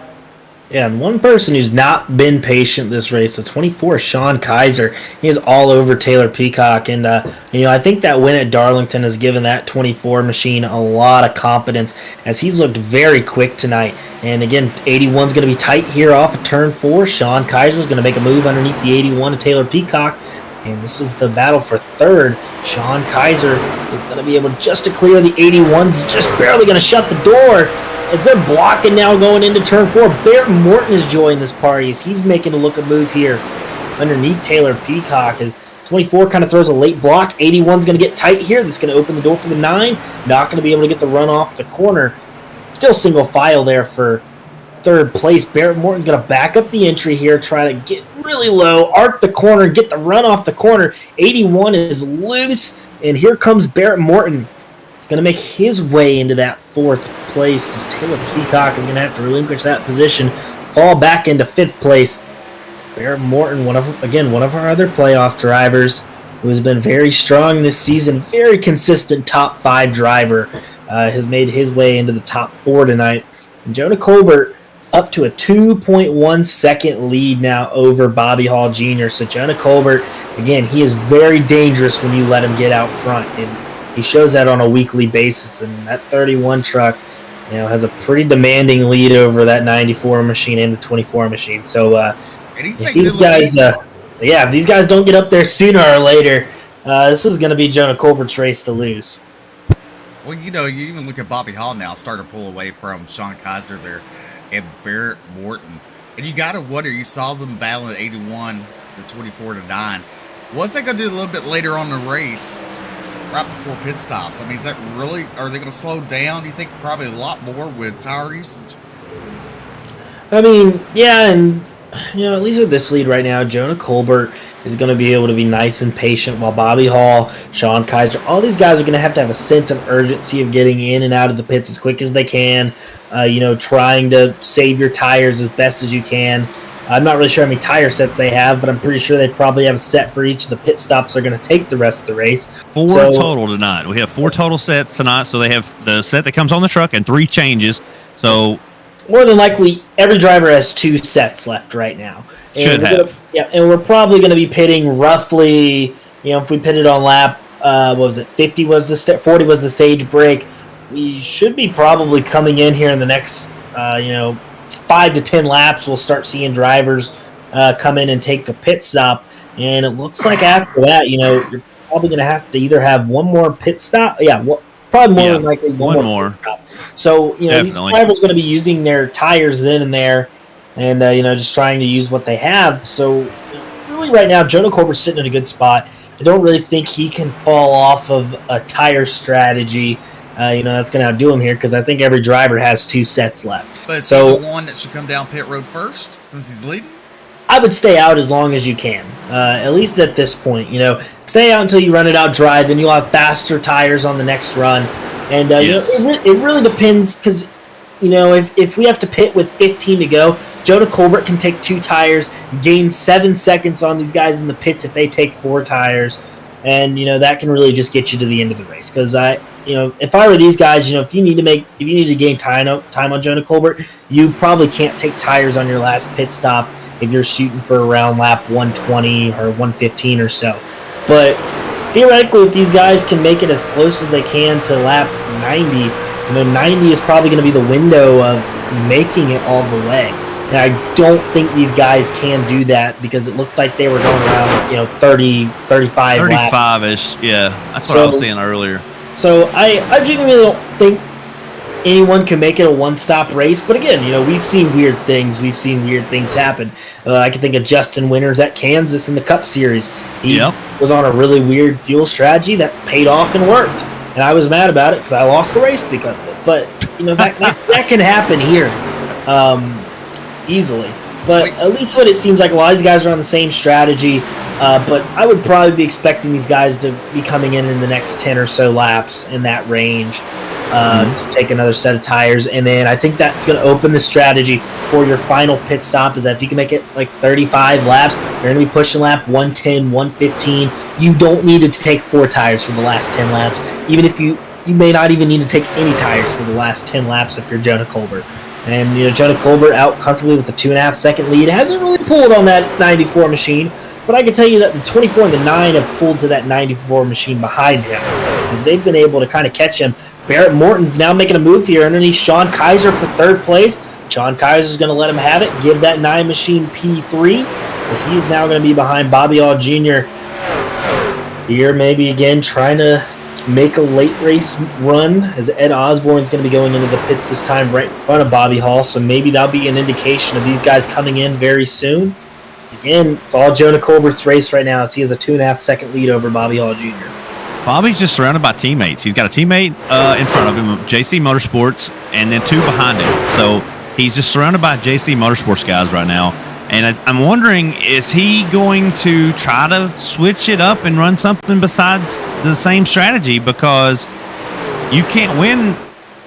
Yeah, and one person who's not been patient this race, the 24, Sean Kaiser, he is all over Taylor Peacock. And, I think that win at Darlington has given that 24 machine a lot of confidence, as he's looked very quick tonight. And, again, 81's going to be tight here off of turn 4. Sean Kaiser's going to make a move underneath the 81 of Taylor Peacock. And this is the battle for third. Sean Kaiser is going to be able just to clear the 81's, just barely going to shut the door. As they're blocking now going into turn 4, Barrett Morton is joining this party as he's making a move here underneath Taylor Peacock. As 24 kind of throws a late block, 81's going to get tight here. That's going to open the door for the 9. Not going to be able to get the run off the corner. Still single file there for third place. Barrett Morton's going to back up the entry here, try to get really low, arc the corner, get the run off the corner. 81 is loose, and here comes Barrett Morton. It's going to make his way into that fourth place as Taylor Peacock is going to have to relinquish that position, fall back into fifth place. Barrett Morton, one of our other playoff drivers, who has been very strong this season, very consistent top 5 driver, has made his way into the top 4 tonight. And Jonah Colbert up to a 2.1 second lead now over Bobby Hall Jr. So Jonah Colbert, again, he is very dangerous when you let him get out front, and he shows that on a weekly basis. And that 31 truck, has a pretty demanding lead over that 94 machine and the 24 machine. So if these guys don't get up there sooner or later, this is going to be Jonah Colbert's race to lose. Well, you even look at Bobby Hall now, starting to pull away from Sean Kaiser there and Barrett Morton. And you got to wonder, you saw them battling at 81, the 24 to 9. What's that going to do a little bit later on in the race, right before pit stops? I mean, is that really, are they going to slow down? Do you think probably a lot more with tire usage? I mean, yeah, and, at least with this lead right now, Jonah Colbert is going to be able to be nice and patient, while Bobby Hall, Sean Kaiser, all these guys are going to have a sense of urgency of getting in and out of the pits as quick as they can, trying to save your tires as best as you can. I'm not really sure how many tire sets they have, but I'm pretty sure they probably have a set for each of the pit stops they're going to take the rest of the race. 4 total tonight. We have 4 total sets tonight, so they have the set that comes on the truck and 3 changes. So more than likely, every driver has 2 sets left right now. And and we're probably going to be pitting roughly, if we pitted on lap, 50 was the 40 was the stage break. We should be probably coming in here in the next, 5 to 10 laps. We'll start seeing drivers come in and take a pit stop. And it looks like after that, you're probably going to have to either have one more pit stop. Yeah, probably more than likely one more. So, these drivers are going to be using their tires then and there, and, just trying to use what they have. So, really right now, Jonah Colbert's sitting in a good spot. I don't really think he can fall off of a tire strategy, that's going to outdo him here, because I think every driver has 2 sets left. But is he the one that should come down pit road first, since he's leading? I would stay out as long as you can, at least at this point. Stay out until you run it out dry, then you'll have faster tires on the next run. And yes. It really depends, because if we have to pit with 15 to go, Jonah Colbert can take 2 tires, gain 7 seconds on these guys in the pits if they take 4 tires. and that can really just get you to the end of the race. Because if I were these guys, if you need to gain time on Jonah Colbert, you probably can't take tires on your last pit stop if you're shooting for around lap 120 or 115 or so. But theoretically, if these guys can make it as close as they can to lap 90, 90 is probably going to be the window of making it all the way. And I don't think these guys can do that because it looked like they were going around, 30, 35 laps. 35-ish, yeah. That's what I was saying earlier. So I genuinely don't think anyone can make it a one-stop race. But again, we've seen weird things. We've seen weird things happen. I can think of Justin Winters at Kansas in the Cup Series. He was on a really weird fuel strategy that paid off and worked. And I was mad about it because I lost the race because of it. But, that can happen here easily. But at least what it seems like, a lot of these guys are on the same strategy. But I would probably be expecting these guys to be coming in the next 10 or so laps in that range to take another set of tires. And then I think that's going to open the strategy for your final pit stop, is that if you can make it like 35 laps, you're going to be pushing lap 110, 115. You don't need to take 4 tires for the last 10 laps. Even if you may not even need to take any tires for the last 10 laps if you're Jonah Colbert. And, Jonah Colbert out comfortably with a 2.5-second lead. Hasn't really pulled on that 94 machine. But I can tell you that the 24 and the 9 have pulled to that 94 machine behind him, because they've been able to kind of catch him. Barrett Morton's now making a move here underneath Sean Kaiser for 3rd place. Sean Kaiser's going to let him have it, give that 9 machine P3, because he's now going to be behind Bobby Hall Jr. here, maybe again trying to make a late race run, as Ed Osborne's going to be going into the pits this time right in front of Bobby Hall, so maybe that'll be an indication of these guys coming in very soon. Again, it's all Jonah Colbert's race right now, as he has a 2.5-second lead over Bobby Hall Jr. Bobby's just surrounded by teammates. He's got a teammate in front of him, JC Motorsports, and then 2 behind him. So he's just surrounded by JC Motorsports guys right now. And I'm wondering, is he going to try to switch it up and run something besides the same strategy? Because you can't win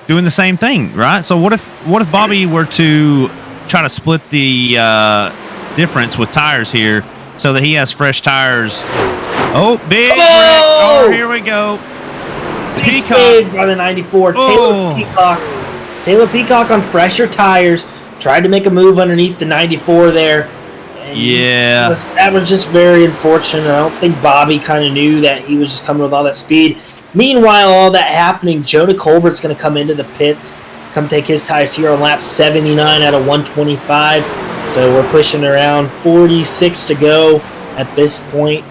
doing the same thing, right? So what if Bobby were to try to split the difference with tires here so that he has fresh tires? Oh, big wreck. Oh, here we go. Peacock by the 94. Taylor Peacock on fresher tires. Tried to make a move underneath the 94 there. And that was just very unfortunate. I don't think Bobby kind of knew that he was just coming with all that speed. Meanwhile, all that happening, Jonah Colbert's going to come into the pits, come take his tires here on lap 79 out of 125. So we're pushing around 46 to go at this point.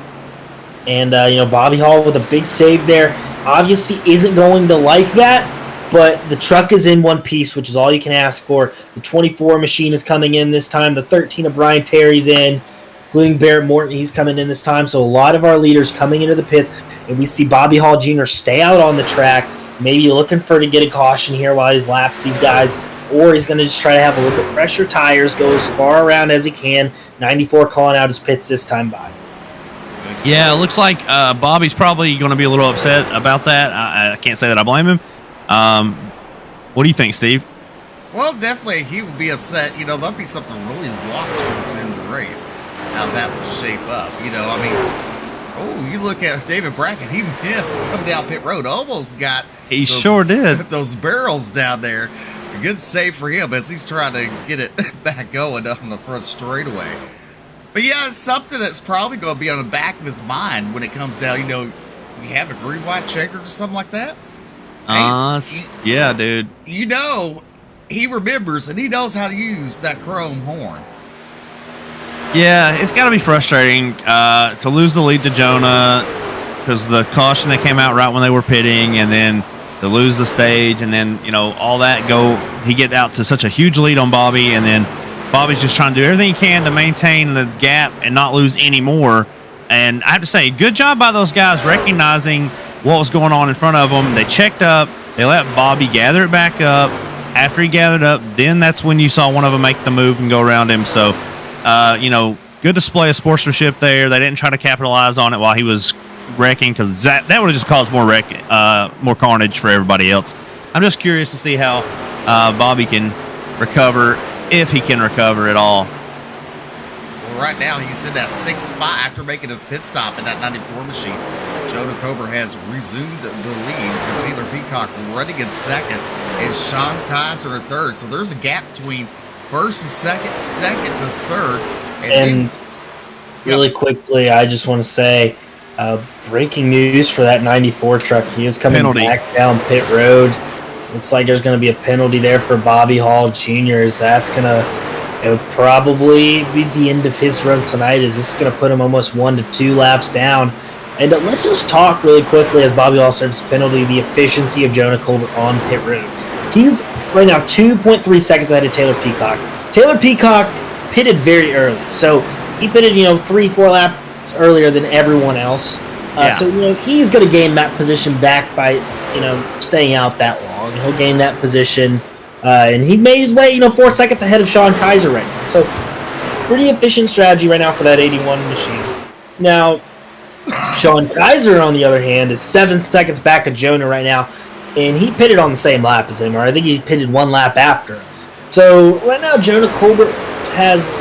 And, Bobby Hall with a big save there. Obviously isn't going to like that, but the truck is in one piece, which is all you can ask for. The 24 machine is coming in this time. The 13 of Brian Terry's in, including Barrett Morton. He's coming in this time. So a lot of our leaders coming into the pits. And we see Bobby Hall Jr. stay out on the track, maybe looking to get a caution here while he laps these guys. Or he's going to just try to have a little bit fresher tires, go as far around as he can. 94 calling out his pits this time by. Yeah, it looks like Bobby's probably going to be a little upset about that. I can't say that I blame him. What do you think, Steve? Well, definitely he would be upset. There'll be something really watch towards the end of the race, how that would shape up. You look at David Brackett, he missed coming down pit road, almost got sure did those barrels down there. A good save for him as he's trying to get it back going on the front straightaway. But yeah, it's something that's probably going to be on the back of his mind when it comes down. You have a green, white checker or something like that. Yeah, dude. He remembers and he knows how to use that chrome horn. Yeah, it's got to be frustrating to lose the lead to Jonah because the caution that came out right when they were pitting, and then to lose the stage, and then all that he get out to such a huge lead on Bobby, and then Bobby's just trying to do everything he can to maintain the gap and not lose any more. And I have to say, good job by those guys recognizing what was going on in front of them. They checked up. They let Bobby gather it back up. After he gathered up, then that's when you saw one of them make the move and go around him. So, good display of sportsmanship there. They didn't try to capitalize on it while he was wrecking, because that would have just caused more carnage for everybody else. I'm just curious to see how Bobby can recover, if he can recover at all. right now he's in that 6th spot after making his pit stop in that 94 machine. Jonah Cober has resumed the lead with Taylor Peacock running in 2nd and Sean Kaiser in 3rd. So there's a gap between 1st and 2nd, 2nd to 3rd. And really quickly, I just want to say, breaking news for that 94 truck. He is coming back down pit road. Looks like there's going to be a penalty there for Bobby Hall Jr. That's going to probably be the end of his run tonight. Is this going to put him almost 1 to 2 laps down? And let's just talk really quickly as Bobby Hall serves penalty, the efficiency of Jonah Colbert on pit road. He's right now 2.3 seconds ahead of Taylor Peacock. Taylor Peacock pitted very early, so he pitted 3-4 laps earlier than everyone else. So he's going to gain that position back by staying out that long. He'll gain that position, and he made his way 4 seconds ahead of Sean Kaiser right now. So pretty efficient strategy right now for that 81 machine. Now Sean Kaiser, on the other hand, is 7 seconds back of Jonah right now, and he pitted on the same lap as him, or I think he pitted 1 lap after him. So right now Jonah Colbert has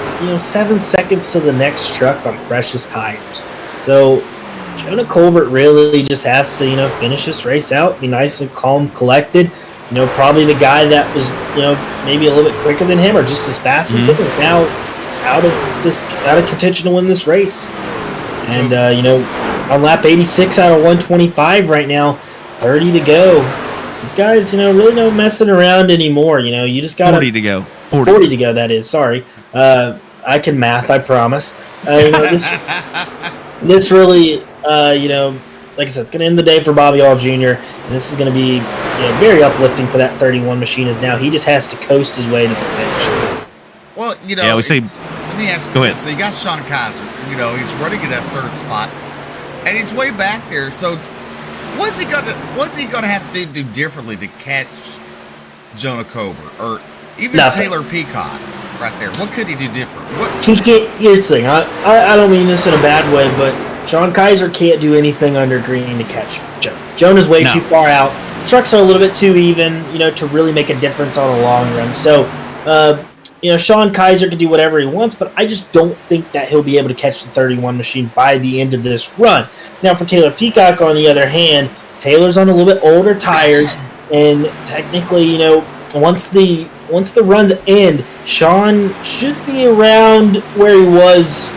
7 seconds to the next truck on freshest tires. So Jonah Colbert really just has to finish this race out, be nice and calm, collected. Probably the guy that was maybe a little bit quicker than him or just as fast as him is now out of contention to win this race. And on lap 86 out of 125 right now, 30 to go. These guys, really no messing around anymore. You just got 40 to go. 40 to go. That is. Sorry, I can math. I promise. This really, like I said, it's going to end the day for Bobby Hall Jr. And this is going to be very uplifting for that 31 machine. As now he just has to coast his way to the finish. Well, yeah, we see. Let me ask you this. So you got Sean Kaiser. He's running in that 3rd spot, and he's way back there. So what's he gonna have to do differently to catch Jonah Colbert or even Taylor Peacock right there? What could he do different? Here's the thing. I don't mean this in a bad way, but Sean Kaiser can't do anything under green to catch Jonah. Jonah's way too far out. The trucks are a little bit too even, to really make a difference on a long run. So, Sean Kaiser can do whatever he wants, but I just don't think that he'll be able to catch the 31 machine by the end of this run. Now, for Taylor Peacock, on the other hand, Taylor's on a little bit older tires, and technically, once the runs end, Sean should be around where he was,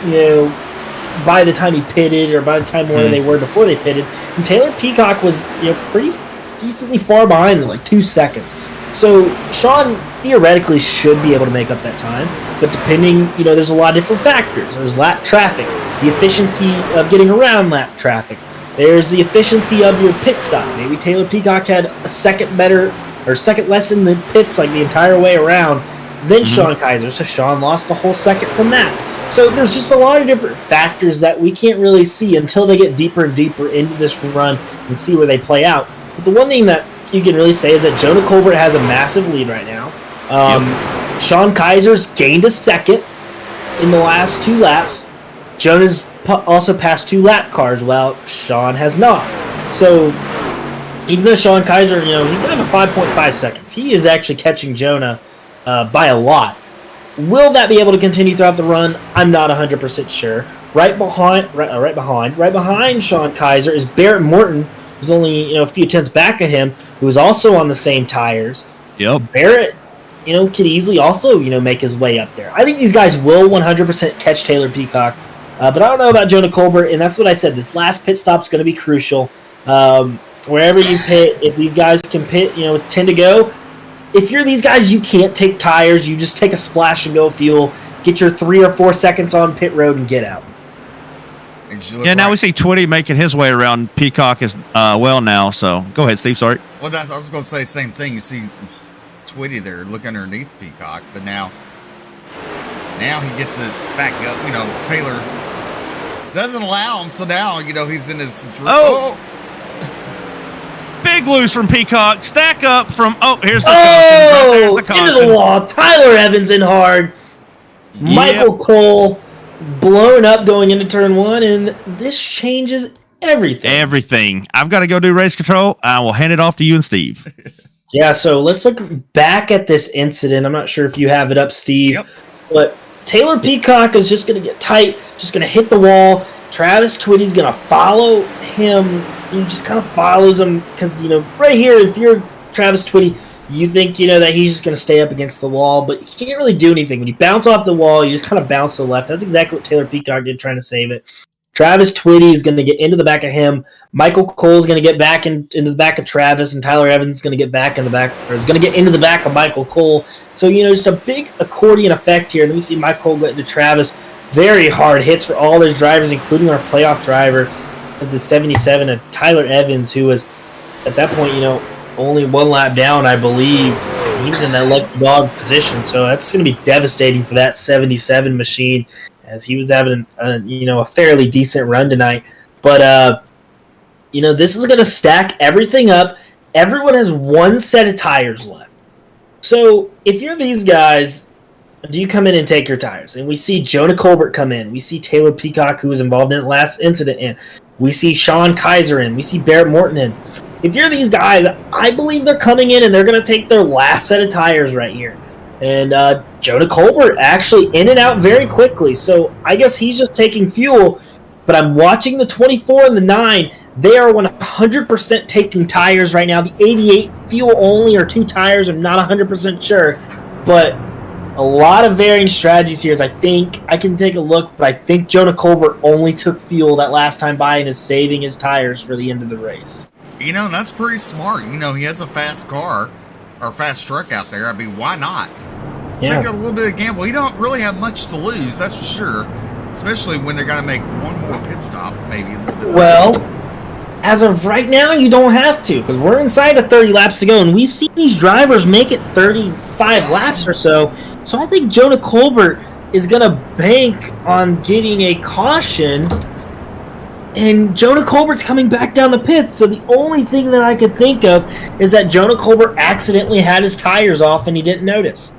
by the time he pitted or by the time where they were before they pitted. And Taylor Peacock was, pretty decently far behind them, like 2 seconds. So Sean theoretically should be able to make up that time, but depending, there's a lot of different factors. There's lap traffic, the efficiency of getting around lap traffic. There's the efficiency of your pit stop. Maybe Taylor Peacock had a second less in the pits like the entire way around than Sean Kaiser, so Sean lost a whole second from that. So there's just a lot of different factors that we can't really see until they get deeper and deeper into this run and see where they play out. But the one thing that you can really say is that Jonah Colbert has a massive lead right now. Sean Kaiser's gained a second in the last 2 laps. Jonah's also passed 2 lap cars, while Sean has not. So even though Sean Kaiser, he's down to 5.5 seconds, he is actually catching Jonah by a lot. Will that be able to continue throughout the run? I'm not 100% sure. Right behind Sean Kaiser is Barrett Morton, who's only a few tenths back of him, who is also on the same tires. Yep. Barrett, could easily also make his way up there. I think these guys will 100% catch Taylor Peacock, but I don't know about Jonah Colbert, and that's what I said. This last pit stop is going to be crucial. Wherever you pit, if these guys can pit, with 10 to go. If you're these guys, you can't take tires. You just take a splash and go fuel. Get your 3 or 4 seconds on pit road and get out. Yeah, now we see Twitty making his way around Peacock as well now. So go ahead, Steve. Sorry. Well, I was going to say the same thing. You see Twitty there looking underneath Peacock, but now he gets it back up. Taylor doesn't allow him, so now he's in his. Big loose from Peacock. Stack up from. Here's the caution. Right there's the caution. Into the wall. Tyler Evans in hard. Michael Cole blown up going into turn 1, and this changes everything. I've got to go do race control. I will hand it off to you and Steve. Yeah, so let's look back at this incident. I'm not sure if you have it up, Steve, but Taylor Peacock is just going to get tight, just going to hit the wall. Travis Twitty's going to follow him. He just kind of follows him because, right here, if you're Travis Twitty, you think, that he's just going to stay up against the wall, but you can't really do anything. When you bounce off the wall, you just kind of bounce to the left. That's exactly what Taylor Peacock did trying to save it. Travis Twitty is going to get into the back of him. Michael Cole is going to get back into the back of Travis, and Tyler Evans is going to get back in the back, or is going to get into the back of Michael Cole. So, just a big accordion effect here. Let me see Michael Cole get into Travis. Very hard hits for all their drivers, including our playoff driver of the 77, and Tyler Evans, who was, at that point, only one lap down, I believe. He was in that lucky dog position, so that's going to be devastating for that 77 machine, as he was having a fairly decent run tonight. But this is going to stack everything up. Everyone has one set of tires left. So if you're these guys, do you come in and take your tires? And we see Jonah Colbert come in. We see Taylor Peacock, who was involved in the last incident, in. We see Sean Kaiser in. We see Barrett Morton in. If you're these guys, I believe they're coming in and they're going to take their last set of tires right here. And Jonah Colbert actually in and out very quickly. So I guess he's just taking fuel. But I'm watching the 24 and the 9. They are 100% taking tires right now. The 88 fuel only or 2 tires. I'm not 100% sure. But a lot of varying strategies here. I think I can take a look. But I think Jonah Colbert only took fuel that last time by and is saving his tires for the end of the race. That's pretty smart. He has a fast car or fast truck out there. I mean, why not? Yeah. Take a little bit of gamble. He don't really have much to lose, that's for sure. Especially when they're going to make one more pit stop, maybe a little bit. Well, as of right now, you don't have to, because we're inside of 30 laps to go, and we've seen these drivers make it 35 laps or so. So I think Jonah Colbert is going to bank on getting a caution. And Jonah Colbert's coming back down the pits, so the only thing that I could think of is that Jonah Colbert accidentally had his tires off and he didn't notice.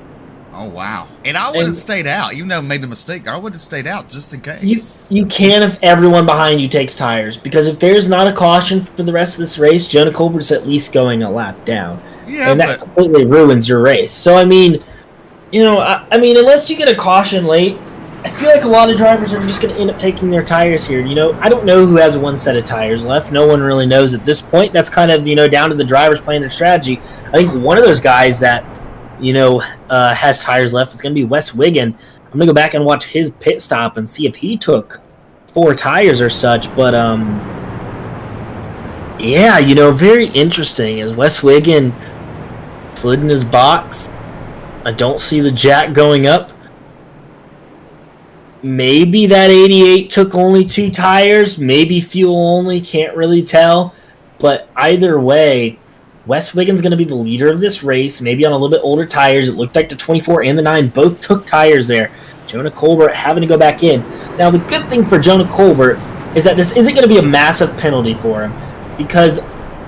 Oh, wow. And I would have stayed out. Even though I made a mistake, I would have stayed out just in case. You can if everyone behind you takes tires, because if there's not a caution for the rest of this race, Jonah Colbert's at least going a lap down. Yeah, and that completely ruins your race. So, I mean, unless you get a caution late, I feel like a lot of drivers are just going to end up taking their tires here. I don't know who has one set of tires left. No one really knows at this point. That's kind of, down to the drivers playing their strategy. I think one of those guys that, has tires left is going to be Wes Wiggin. I'm going to go back and watch his pit stop and see if he took 4 tires or such. But, very interesting. As Wes Wiggin slid in his box, I don't see the jack going up. Maybe that 88 took only 2 tires. Maybe fuel only. Can't really tell. But either way, Wes Wiggins going to be the leader of this race. Maybe on a little bit older tires. It looked like the 24 and the 9 both took tires there. Jonah Colbert having to go back in. Now, the good thing for Jonah Colbert is that this isn't going to be a massive penalty for him, because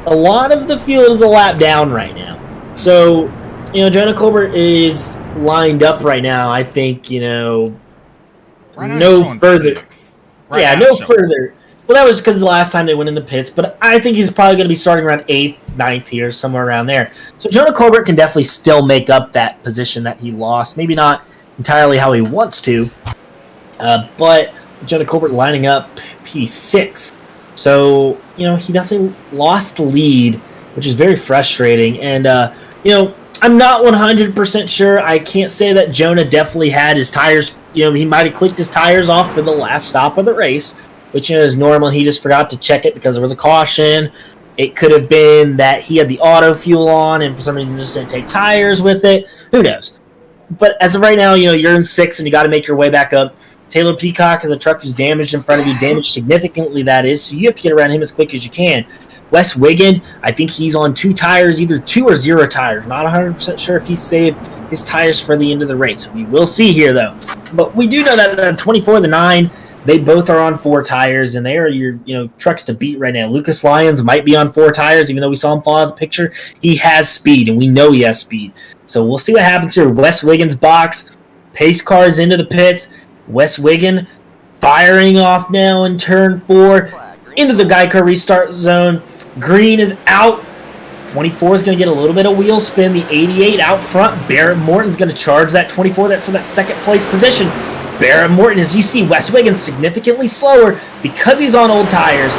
a lot of the field is a lap down right now. So, Jonah Colbert is lined up right now. I think, no further. No further. Well, that was because the last time they went in the pits, but I think he's probably going to be starting around 8th, 9th here, somewhere around there. So Jonah Colbert can definitely still make up that position that he lost. Maybe not entirely how he wants to, but Jonah Colbert lining up P6. So, he definitely lost the lead, which is very frustrating. And, I'm not 100% sure. I can't say that Jonah definitely had his tires. He might have clicked his tires off for the last stop of the race, which is normal. He just forgot to check it because there was a caution. It could have been that he had the auto fuel on and for some reason just didn't take tires with it. Who knows? But as of right now, you're in 6th and you got to make your way back up. Taylor Peacock is a truck who's damaged in front of you, damaged significantly, that is, so you have to get around him as quick as you can. Wes Wiggin, I think he's on 2 tires, either 2 or 0 tires. Not 100% sure if he saved his tires for the end of the race. We will see here, though. But we do know that the 24 and the 9, they both are on 4 tires, and they are your trucks to beat right now. Lucas Lyons might be on 4 tires, even though we saw him fall out of the picture. He has speed, and we know he has speed. So we'll see what happens here. Wes Wiggins' box, pace cars into the pits. Wes Wiggin firing off now in turn 4 into the Geico restart zone. Green is out. 24 is going to get a little bit of wheel spin. The 88 out front, Barrett Morton's going to charge that 24 for that second place position. Barrett Morton, as you see, Wes Wiggins significantly slower because he's on old tires.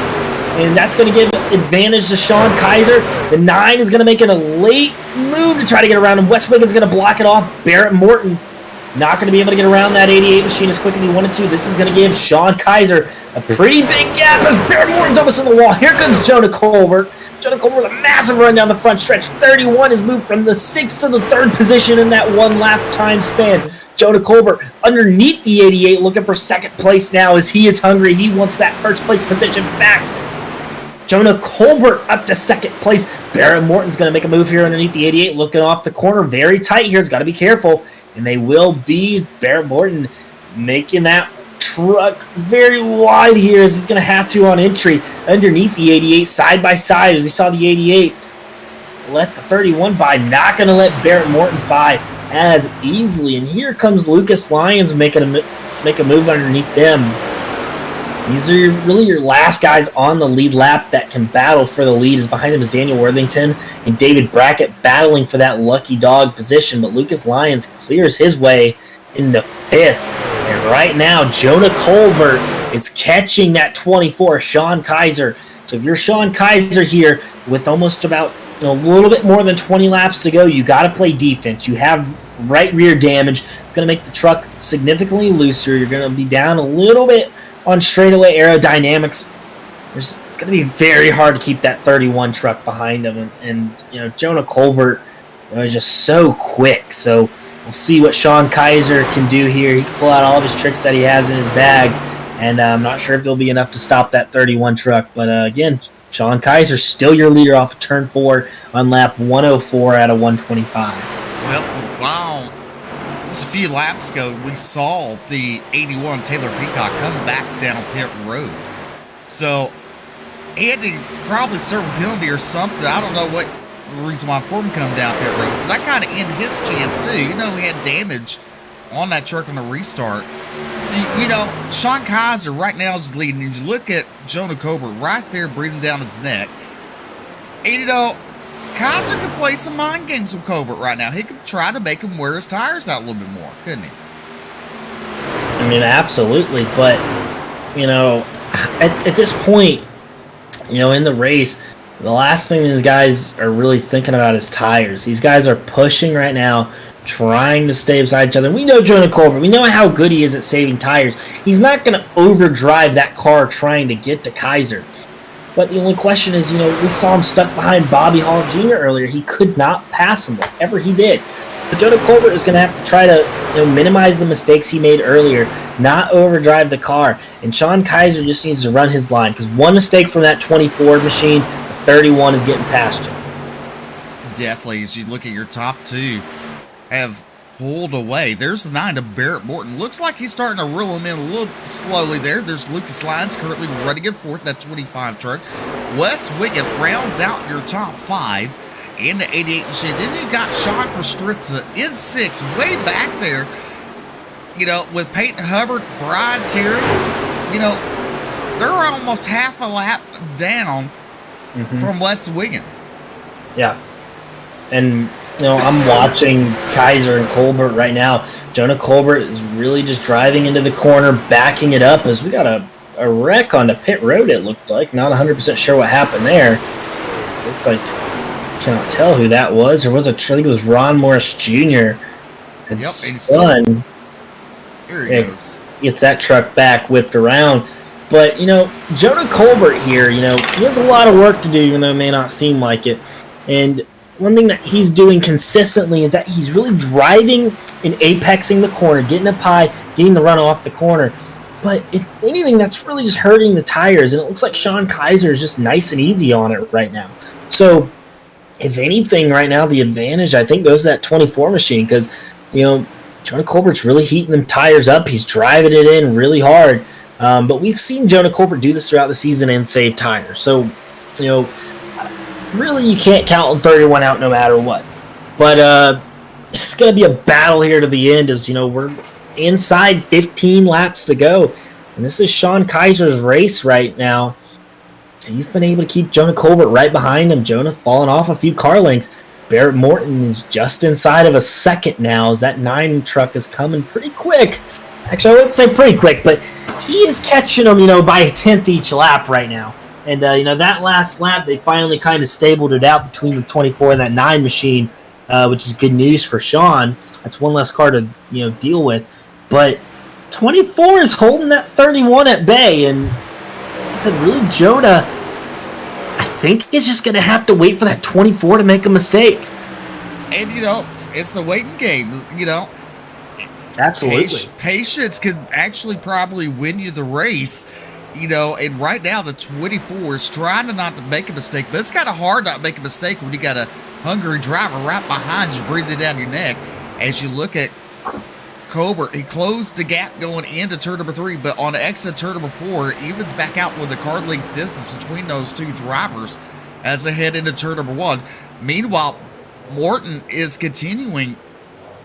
And that's going to give advantage to Sean Kaiser. The 9 is going to make it a late move to try to get around him. Wes Wiggins going to block it off. Barrett Morton not going to be able to get around that 88 machine as quick as he wanted to. This is going to give Sean Kaiser a pretty big gap as Barrett Morton's almost in the wall. Here comes Jonah Colbert. Jonah Colbert with a massive run down the front stretch. 31 has moved from the 6th to the 3rd position in that one lap time span. Jonah Colbert underneath the 88 looking for second place now as he is hungry. He wants that first place position back. Jonah Colbert up to second place. Barrett Morton's going to make a move here underneath the 88, looking off the corner. Very tight here. It's got to be careful. And they will be. Barrett Morton making that truck very wide here as he's going to have to on entry underneath the 88, side by side. As we saw the 88 let the 31 by. Not going to let Barrett Morton by as easily. And here comes Lucas Lyons making a move underneath them. These are really your last guys on the lead lap that can battle for the lead. As behind them is Daniel Worthington and David Brackett battling for that lucky dog position. But Lucas Lyons clears his way into 5th. And right now, Jonah Colbert is catching that 24, Sean Kaiser. So if you're Sean Kaiser here with almost about a little bit more than 20 laps to go, you got to play defense. You have right rear damage. It's going to make the truck significantly looser. You're going to be down a little bit on straightaway aerodynamics. It's going to be very hard to keep that 31 truck behind him. And Jonah Colbert is just so quick. So we'll see what Sean Kaiser can do here. He can pull out all of his tricks that he has in his bag. And I'm not sure if there'll be enough to stop that 31 truck. But again, Sean Kaiser still your leader off of turn 4 on lap 104 out of 125. Well, wow. Just a few laps ago, we saw the 81 Taylor Peacock come back down pit road. So, he had to probably serve a penalty or something. I don't know what the reason why for him come down pit road. So, that kind of ended his chance, too. He had damage on that truck on the restart. Sean Kaiser right now is leading. You look at Jonah Colbert right there breathing down his neck. And, Kaiser could play some mind games with Colbert right now. He could try to make him wear his tires out a little bit more, couldn't he? I mean, absolutely. But, at this point, in the race, the last thing these guys are really thinking about is tires. These guys are pushing right now, trying to stay beside each other. We know Jonah Colbert. We know how good he is at saving tires. He's not going to overdrive that car trying to get to Kaiser. But the only question is, we saw him stuck behind Bobby Hall Jr. earlier. He could not pass him, whatever he did. But Jonah Colbert is going to have to try to minimize the mistakes he made earlier, not overdrive the car. And Sean Kaiser just needs to run his line, because one mistake from that 24 machine, the 31 is getting past you. Definitely, as you look at your top two, have pulled away. There's the 9 to Barrett Morton. Looks like he's starting to reel him in a little slowly there. There's Lucas Lyons currently running in 4th, that 25 truck. Wes Wiggins rounds out your top 5 in the 88 machine. Then you've got Sean Kostritza in 6th, way back there, with Peyton Hubbard, Brian Terry. They're almost half a lap down from Wes Wiggins. Yeah. And I'm watching Kaiser and Colbert right now. Jonah Colbert is really just driving into the corner, backing it up as we got a wreck on the pit road, it looked like. Not 100% sure what happened there. Looked like, cannot tell who that was. Or was it, I think it was Ron Morris Jr. And son. Here he goes. Gets that truck back, whipped around. But, Jonah Colbert here, he has a lot of work to do, even though it may not seem like it. And one thing that he's doing consistently is that he's really driving and apexing the corner, getting up high, getting the run off the corner. But if anything, that's really just hurting the tires. And it looks like Sean Kaiser is just nice and easy on it right now. So, if anything, right now, the advantage, I think, goes to that 24 machine. Because, Jonah Colbert's really heating them tires up. He's driving it in really hard. But we've seen Jonah Colbert do this throughout the season and save tires. So, really, you can't count on 31 out no matter what. But it's going to be a battle here to the end as, we're inside 15 laps to go. And this is Sean Kaiser's race right now. he's been able to keep Jonah Colbert right behind him. Jonah falling off a few car lengths. Barrett Morton is just inside of a second now as that 9 truck is coming pretty quick. Actually, I wouldn't say pretty quick, but he is catching them, by a 10th each lap right now. And, that last lap, they finally kind of stabled it out between the 24 and that 9 machine, which is good news for Sean. That's one less car to, deal with. But 24 is holding that 31 at bay. And like I said, really, Jonah, I think is just going to have to wait for that 24 to make a mistake. And, it's a waiting game, Absolutely. Patience can actually probably win you the race, and right now the 24 is trying to not to make a mistake, but it's kind of hard not to make a mistake when you got a hungry driver right behind you breathing down your neck. As you look at Colbert, he closed the gap going into turn number 3, but on the exit turn number 4, evens back out with the car length distance between those two drivers as they head into turn number 1. Meanwhile, Morton is continuing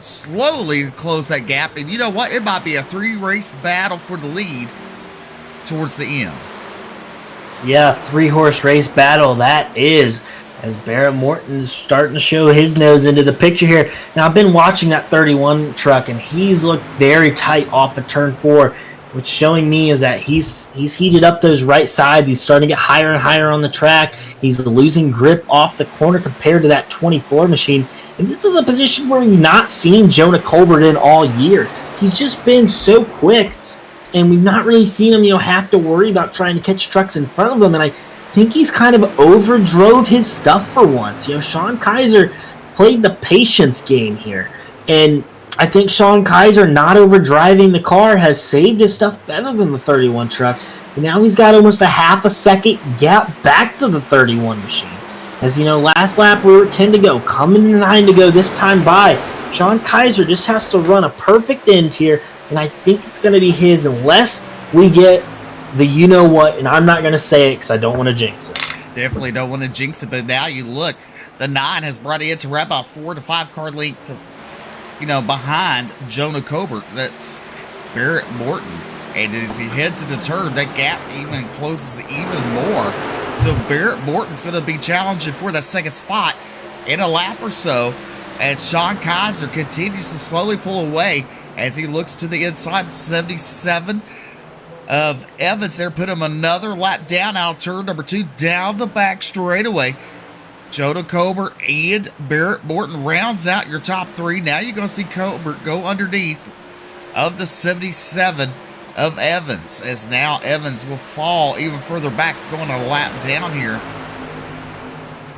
slowly to close that gap, and you know what? It might be a 3-race battle for the lead towards the end. Yeah, 3-horse race battle that is, as Barrett Morton is starting to show his nose into the picture here. Now, I've been watching that 31 truck, and he's looked very tight off of turn 4, which showing me is that he's heated up those right sides. He's starting to get higher and higher on the track. He's losing grip off the corner compared to that 24 machine. And this is a position where we've not seen Jonah Colbert in all year. He's just been so quick, and we've not really seen him, have to worry about trying to catch trucks in front of him. And I think he's kind of overdrove his stuff for once. Sean Kaiser played the patience game here. And I think Sean Kaiser not overdriving the car has saved his stuff better than the 31 truck. And now he's got almost a half a second gap back to the 31 machine. As last lap we were 10 to go, coming to 9 to go this time by. Sean Kaiser just has to run a perfect end here, and I think it's going to be his unless we get the you-know-what, and I'm not going to say it because I don't want to jinx it. Definitely don't want to jinx it, but now you look, the 9 has brought it to right about 4 to 5 car length, behind Jonah Colbert. That's Barrett Morton. And as he heads into turn, that gap even closes even more. So Barrett Morton's going to be challenging for that second spot in a lap or so as Sean Kaiser continues to slowly pull away as he looks to the inside. 77 of Evans there, put him another lap down out turn number 2 down the back straightaway. Jonah Colbert and Barrett Morton rounds out your top 3. Now you're going to see Colbert go underneath of the 77 of Evans, as now Evans will fall even further back, going a lap down here.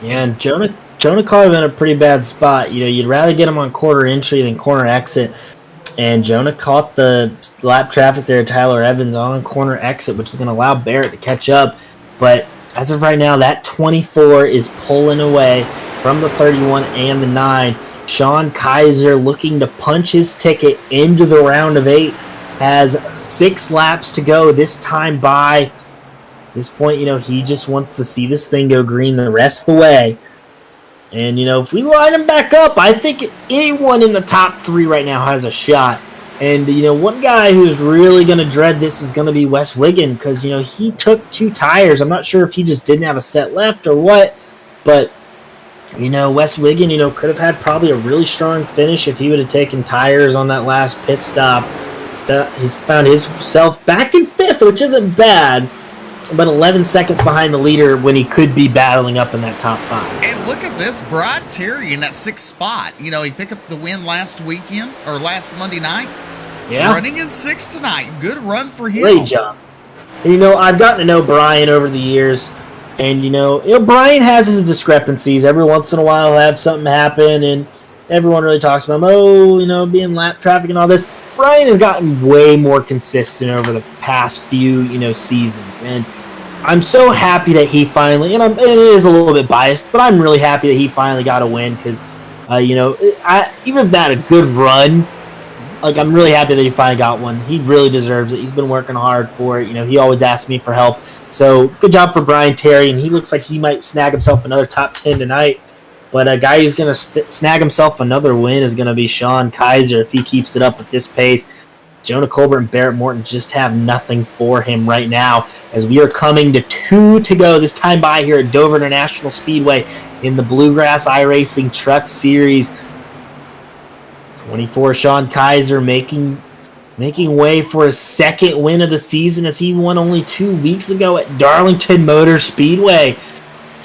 Yeah, and Jonah caught him in a pretty bad spot. You'd rather get him on quarter entry than corner exit. And Jonah caught the lap traffic there, Tyler Evans, on corner exit, which is going to allow Barrett to catch up. But as of right now, that 24 is pulling away from the 31 and the 9. Sean Kaiser looking to punch his ticket into the round of 8. Has 6 laps to go this time by. At this point, he just wants to see this thing go green the rest of the way. And, if we line him back up, I think anyone in the top 3 right now has a shot. And, one guy who's really going to dread this is going to be Wes Wiggin because, he took 2 tires. I'm not sure if he just didn't have a set left or what. But, Wes Wiggin, could have had probably a really strong finish if he would have taken tires on that last pit stop. He's found himself back in 5th, which isn't bad, but 11 seconds behind the leader when he could be battling up in that top 5. And look at this, Brian Terry in that 6th spot. He picked up the win last weekend, or last Monday night. Yeah. Running in 6th tonight. Good run for him. Great job. And, I've gotten to know Brian over the years, and, Brian has his discrepancies. Every once in a while he'll have something happen, and everyone really talks about him, being lap traffic and all this. Brian has gotten way more consistent over the past few, seasons. And I'm so happy that he finally, and it is a little bit biased, but I'm really happy that he finally got a win because, even if that a good run, I'm really happy that he finally got one. He really deserves it. He's been working hard for it. He always asks me for help. So good job for Brian Terry, and he looks like he might snag himself another top 10 tonight. But a guy who's going to snag himself another win is going to be Sean Kaiser if he keeps it up at this pace. Jonah Colbert and Barrett Morton just have nothing for him right now, as we are coming to 2 to go this time by here at Dover International Speedway in the Bluegrass Iracing Truck Series. 24 Sean Kaiser making way for his second win of the season, as he won only 2 weeks ago at Darlington Motor Speedway.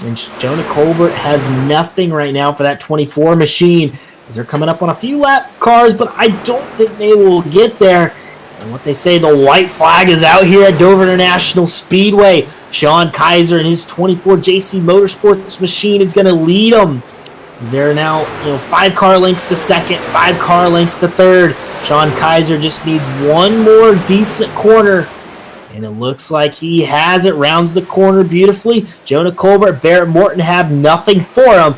And Jonah Colbert has nothing right now for that 24 machine, as they're coming up on a few lap cars, but I don't think they will get there. And what they say, the white flag is out here at Dover International Speedway. Sean Kaiser and his 24 JC Motorsports machine is going to lead them. There are now 5 car lengths to second, 5 car lengths to third. Sean Kaiser just needs one more decent corner, and it looks like he has it. Rounds the corner beautifully. Jonah Colbert, Barrett Morton have nothing for him.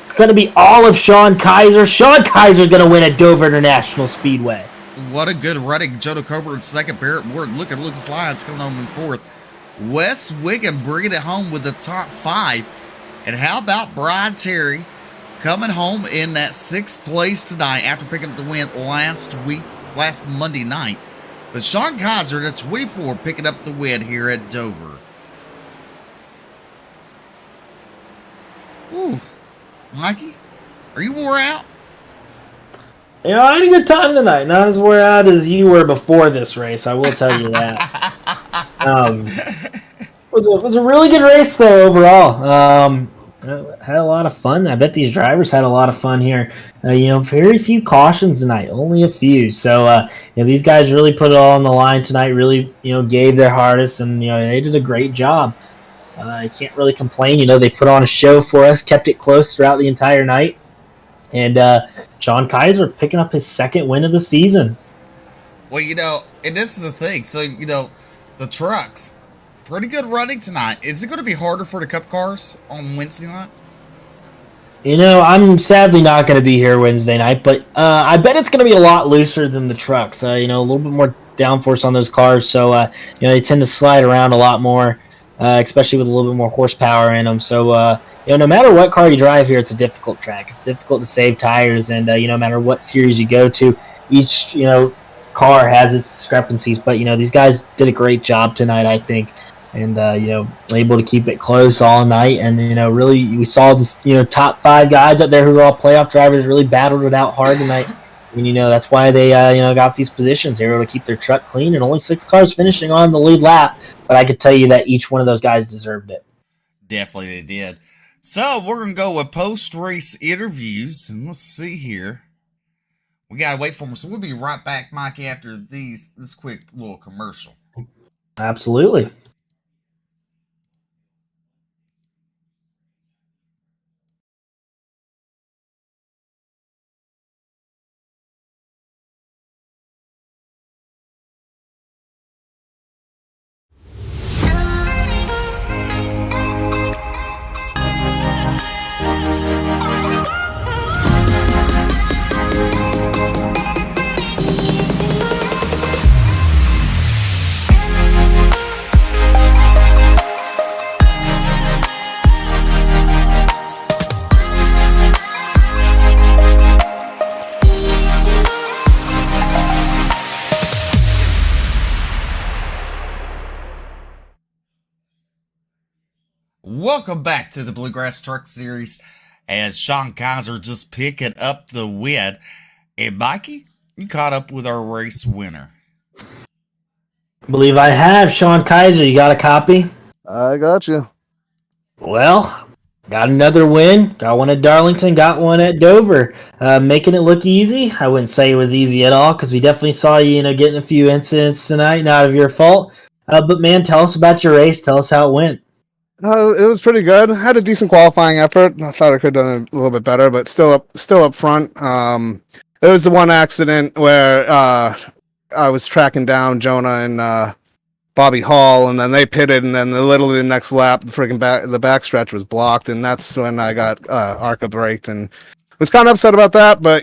It's going to be all of Sean Kaiser. Sean Kaiser's going to win at Dover International Speedway. What a good running. Jonah Colbert in second, Barrett Morton. Look at Lucas Lyons coming home in fourth. Wes Wiggin bringing it home with the top 5. And how about Brian Terry coming home in that 6th place tonight after picking up the win last Monday night? But Sean Kaiser at 24 picking up the win here at Dover. Ooh, Mikey, are you wore out? I had a good time tonight. Not as wore out as you were before this race, I will tell you that. It was a really good race, though, overall. Had a lot of fun. I bet these drivers had a lot of fun here. Very few cautions tonight, only a few. So, these guys really put it all on the line tonight, really, gave their hardest, and, they did a great job. I can't really complain. They put on a show for us, kept it close throughout the entire night. And Sean Kaiser picking up his 2nd win of the season. Well, and this is the thing. So, the trucks, pretty good running tonight. Is it going to be harder for the Cup cars on Wednesday night? I'm sadly not going to be here Wednesday night, but I bet it's going to be a lot looser than the trucks. A little bit more downforce on those cars, so they tend to slide around a lot more, especially with a little bit more horsepower in them. So, no matter what car you drive here, it's a difficult track. It's difficult to save tires, and no matter what series you go to, each car has its discrepancies. But these guys did a great job tonight, I think. And, able to keep it close all night. And, really, we saw this, top 5 guys up there who were all playoff drivers really battled it out hard tonight. And, that's why they, got these positions. They were able to keep their truck clean, and only 6 cars finishing on the lead lap. But I could tell you that each one of those guys deserved it. Definitely they did. So we're going to go with post-race interviews. And let's see here. We got to wait for them. So we'll be right back, Mikey, after this quick little commercial. Absolutely. Welcome back to the Bluegrass Truck Series, as Sean Kaiser just picking up the win. And Mikey, you caught up with our race winner. I believe I have. Sean Kaiser, you got a copy? I got you. Well, got another win. Got one at Darlington, got one at Dover. Making it look easy. I wouldn't say it was easy at all, because we definitely saw you, getting a few incidents tonight, not of your fault. But man, tell us about your race. Tell us how it went. It was pretty good. Had a decent qualifying effort. I thought I could have done a little bit better, but still up front. There was the one accident where I was tracking down Jonah and Bobby Hall, and then they pitted, and then literally the next lap, the backstretch was blocked, and that's when I got ARCA braked, and was kind of upset about that. But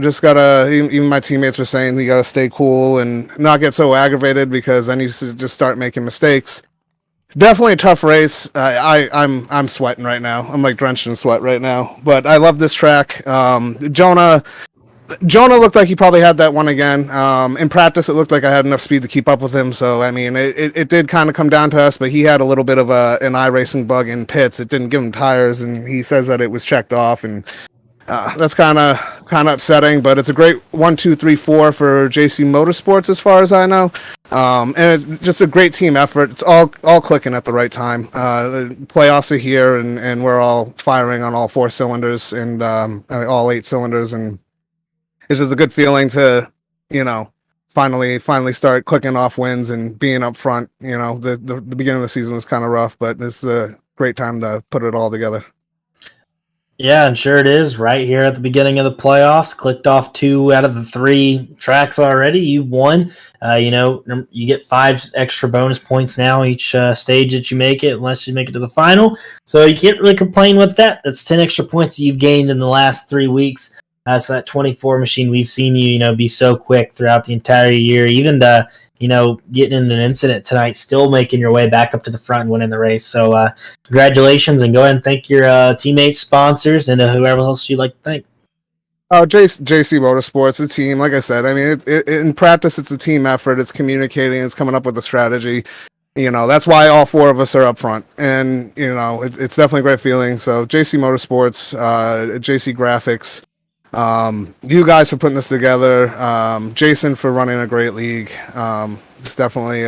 just gotta. Even my teammates were saying you gotta stay cool and not get so aggravated, because then you just start making mistakes. Definitely a tough race. I'm sweating right now. I'm like drenched in sweat right now. But I love this track. Jonah Jonah looked like he probably had that one again. In practice, it looked like I had enough speed to keep up with him. So, I mean, it did kind of come down to us, but he had a little bit of an iRacing bug in pits. It didn't give him tires, and he says that it was checked off, and that's kind of upsetting. But it's a great 1, 2, 3, 4 for JC Motorsports, as far as I know, and it's just a great team effort. It's all clicking at the right time. The playoffs are here, and we're all firing on all 4 cylinders and all 8 cylinders, and it's just a good feeling to, finally start clicking off wins and being up front. The beginning of the season was kind of rough, but this is a great time to put it all together. Yeah, and sure it is. Right here at the beginning of the playoffs, clicked off 2 out of the 3 tracks already. You won. You get 5 extra bonus points now each stage that you make it, unless you make it to the final. So you can't really complain with that. That's 10 extra points that you've gained in the last 3 weeks. So that 24 machine, we've seen you, be so quick throughout the entire year. Even getting in an incident tonight, still making your way back up to the front and winning the race. So congratulations, and go ahead and thank your teammates, sponsors, and whoever else you'd like to thank. Oh, JC Motorsports, a team. Like I said, I mean, in practice, it's a team effort. It's communicating. It's coming up with a strategy. That's why all 4 of us are up front, and it's definitely a great feeling. So JC Motorsports, JC Graphics. You guys for putting this together, Jason for running a great league. It's definitely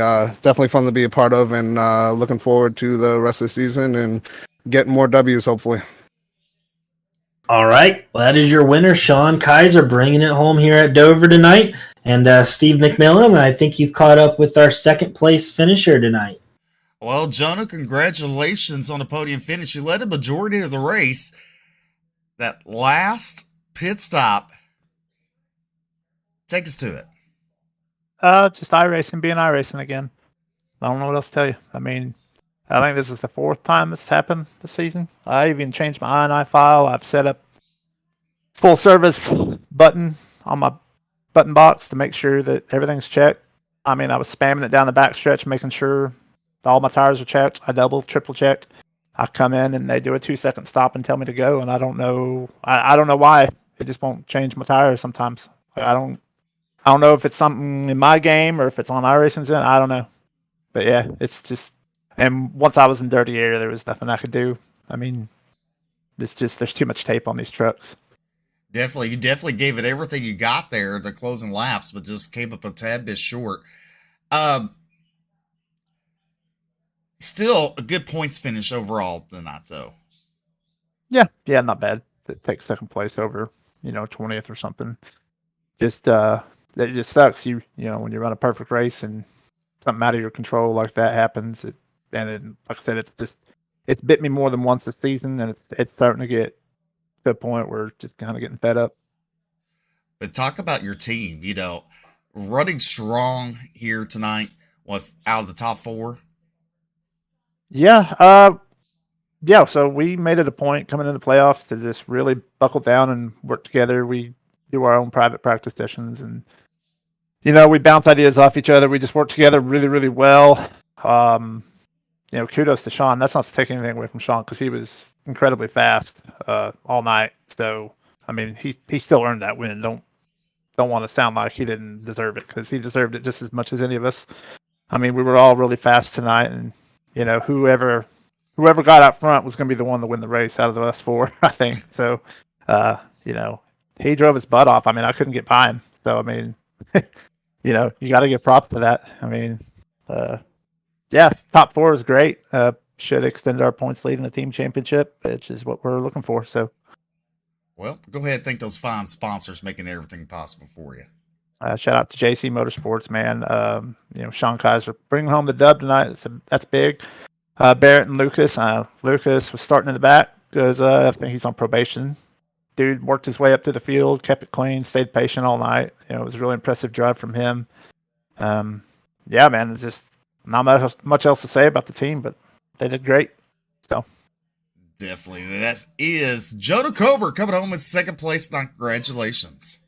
fun to be a part of, and looking forward to the rest of the season and getting more W's, hopefully. All right, well, that is your winner, Sean Kaiser, bringing it home here at Dover tonight, and Steve McMillan. I think you've caught up with our second place finisher tonight. Well, Jonah, congratulations on the podium finish. You led a majority of the race. That last pit stop, take us to it. Just iRacing being iRacing again. I don't know what else to tell you. I mean, I think this is the 4th time this happened this season. I even changed my INI file. I've set up full service button on my button box to make sure that everything's checked. I mean, I was spamming it down the backstretch, making sure all my tires are checked. I double, triple checked. I come in and they do a 2-second stop and tell me to go, and I don't know. I don't know why. It just won't change my tires sometimes. I don't know if it's something in my game or if it's on iRacing's end. I don't know. But yeah, it's just. And once I was in dirty area, there was nothing I could do. I mean, there's too much tape on these trucks. Definitely, you definitely gave it everything you got there, the closing laps, but just came up a tad bit short. Still a good points finish overall tonight, though. Yeah, not bad. It takes second place over, 20th or something. It just sucks. When you run a perfect race and something out of your control like that happens, and then, like I said, it's bit me more than once this season, and it's starting to get to a point where it's just kind of getting fed up. But talk about your team, running strong here tonight. Out of the top 4? Yeah. So we made it a point coming into the playoffs to just really buckle down and work together. We do our own private practice sessions, and we bounce ideas off each other. We just work together really, really well. Kudos to Sean. That's not to take anything away from Sean, because he was incredibly fast all night. So I mean, he still earned that win. Don't want to sound like he didn't deserve it, because he deserved it just as much as any of us. I mean, we were all really fast tonight, and whoever got out front was going to be the one to win the race out of us 4, I think. So, he drove his butt off. I mean, I couldn't get by him. So, I mean, you got to give props to that. I mean, top 4 is great. Should extend our points lead in the team championship, which is what we're looking for. So, well, go ahead and thank those fine sponsors making everything possible for you. Shout out to JC Motorsports, man. Sean Kaiser bringing home the dub tonight. That's big. Barrett and Lucas. Lucas was starting in the back because I think he's on probation. Dude worked his way up to the field, kept it clean, stayed patient all night. It was a really impressive drive from him. Yeah, man, it's just not much else to say about the team, but they did great. So definitely, that is Jonah Kober coming home in second place. Congratulations.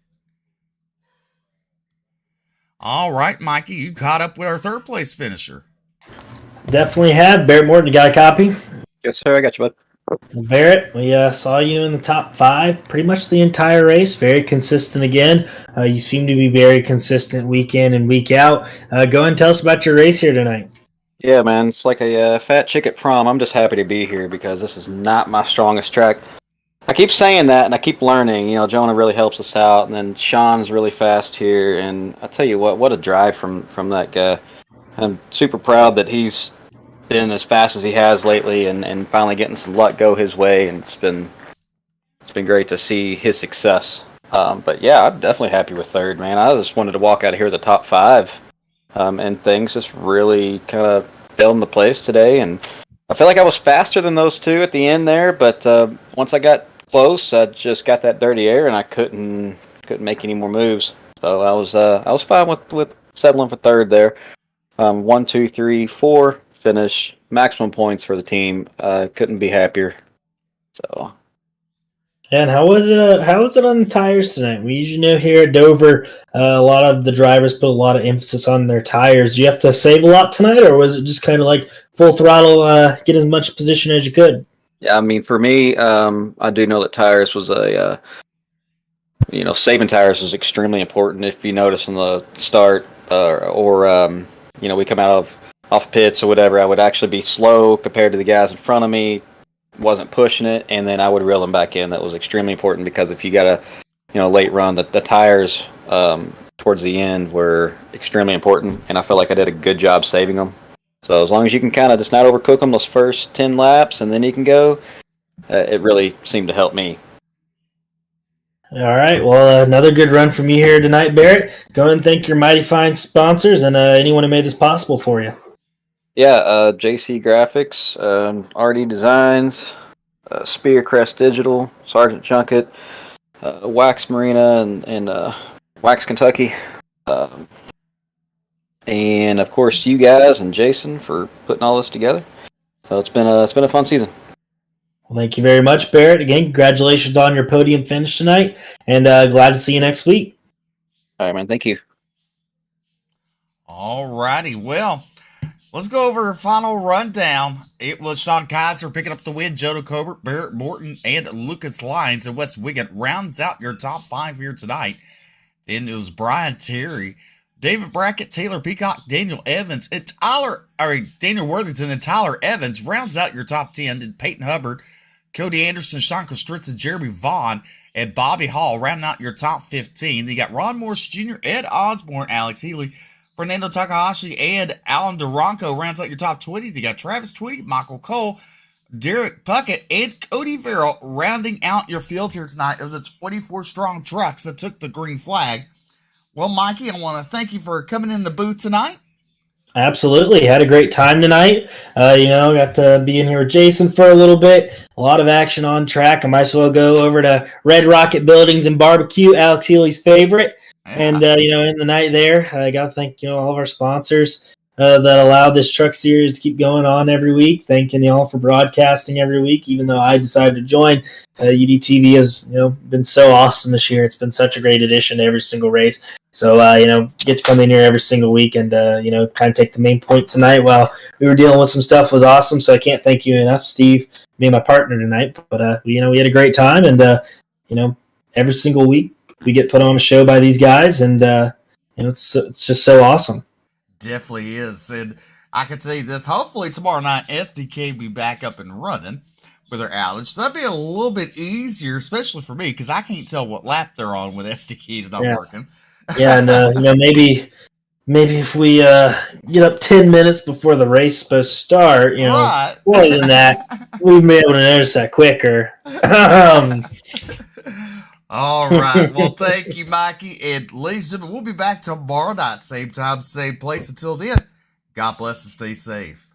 All right, Mikey, you caught up with our third place finisher. Definitely have. Barrett Morton, you got a copy? Yes, sir. I got you, bud. Barrett, we saw you in the top 5 pretty much the entire race. Very consistent again. You seem to be very consistent week in and week out. Go ahead and tell us about your race here tonight. Yeah, man, it's like a fat chick at prom. I'm just happy to be here because this is not my strongest track. I keep saying that, and I keep learning. Jonah really helps us out, and then Sean's really fast here. And I tell you what a drive from that guy. I'm super proud that he's been as fast as he has lately, and finally getting some luck go his way. And it's been great to see his success. But yeah, I'm definitely happy with third, man. I just wanted to walk out of here with the top 5, and things just really kind of fell into place today. And I feel like I was faster than those two at the end there, but once I got close, I just got that dirty air, and I couldn't make any more moves. So I was fine with settling for third there. 1, 2, 3, 4 finish, maximum points for the team. Couldn't be happier. So. And how was it on the tires tonight? We usually know here at Dover, a lot of the drivers put a lot of emphasis on their tires. Do you have to save a lot tonight, or was it just kind of like full throttle, get as much position as you could? Yeah, I mean, for me, I do know that tires was saving tires was extremely important. If you notice in the start, we come out off pits or whatever, I would actually be slow compared to the guys in front of me, wasn't pushing it, and then I would reel them back in. That was extremely important because if you got a late run, the tires towards the end were extremely important, and I felt like I did a good job saving them. So as long as you can kind of just not overcook them those first 10 laps, and then you can go, it really seemed to help me. All right. Well, another good run from you here tonight, Barrett. Go and thank your mighty fine sponsors and anyone who made this possible for you. Yeah, JC Graphics, RD Designs, Spearcrest Digital, Sergeant Junket, Wax Marina, and Wax Kentucky. And of course, you guys and Jason for putting all this together. So it's been a fun season. Well, thank you very much, Barrett. Again, congratulations on your podium finish tonight, and glad to see you next week. All right, man. Thank you. All righty. Well, let's go over a final rundown. It was Sean Kaiser picking up the win. Jono Colbert, Barrett Morton, and Lucas Lyons and Wes Wiggett rounds out your top 5 here tonight. Then it was Brian Terry, David Brackett, Taylor Peacock, Daniel Evans, and Daniel Worthington and Tyler Evans rounds out your top 10. Then Peyton Hubbard, Cody Anderson, Sean Kostritza, Jeremy Vaughn, and Bobby Hall rounding out your top 15. Then you got Ron Morris Jr., Ed Osborne, Alex Healy, Fernando Takahashi, and Alan Duranko rounds out your top 20. You got Travis Tweedy, Michael Cole, Derek Puckett, and Cody Verrill rounding out your field here tonight of the 24 strong trucks that took the green flag. Well, Mikey, I want to thank you for coming in the booth tonight. Absolutely. Had a great time tonight. Got to be in here with Jason for a little bit. A lot of action on track. I might as well go over to Red Rocket Buildings and Barbecue, Alex Healy's favorite. Yeah. And, in the night there, I got to thank, all of our sponsors that allowed this truck series to keep going on every week. Thanking y'all for broadcasting every week, even though I decided to join. UDTV has, been so awesome this year. It's been such a great addition to every single race. So, get to come in here every single week and, kind of take the main point tonight while we were dealing with some stuff was awesome. So I can't thank you enough, Steve, being my partner tonight. But, we had a great time. And, every single week we get put on a show by these guys. And, it's just so awesome. Definitely is. And I can tell you this, hopefully tomorrow night SDK will be back up and running with their outage. So that'd be a little bit easier, especially for me, because I can't tell what lap they're on when SDK is not working. Yeah, and maybe if we get up 10 minutes before the race is supposed to start, right. More than that, we'd be able to notice that quicker. All right. Well, thank you, Mikey. And ladies and gentlemen, we'll be back tomorrow night, same time, same place. Until then, God bless and stay safe.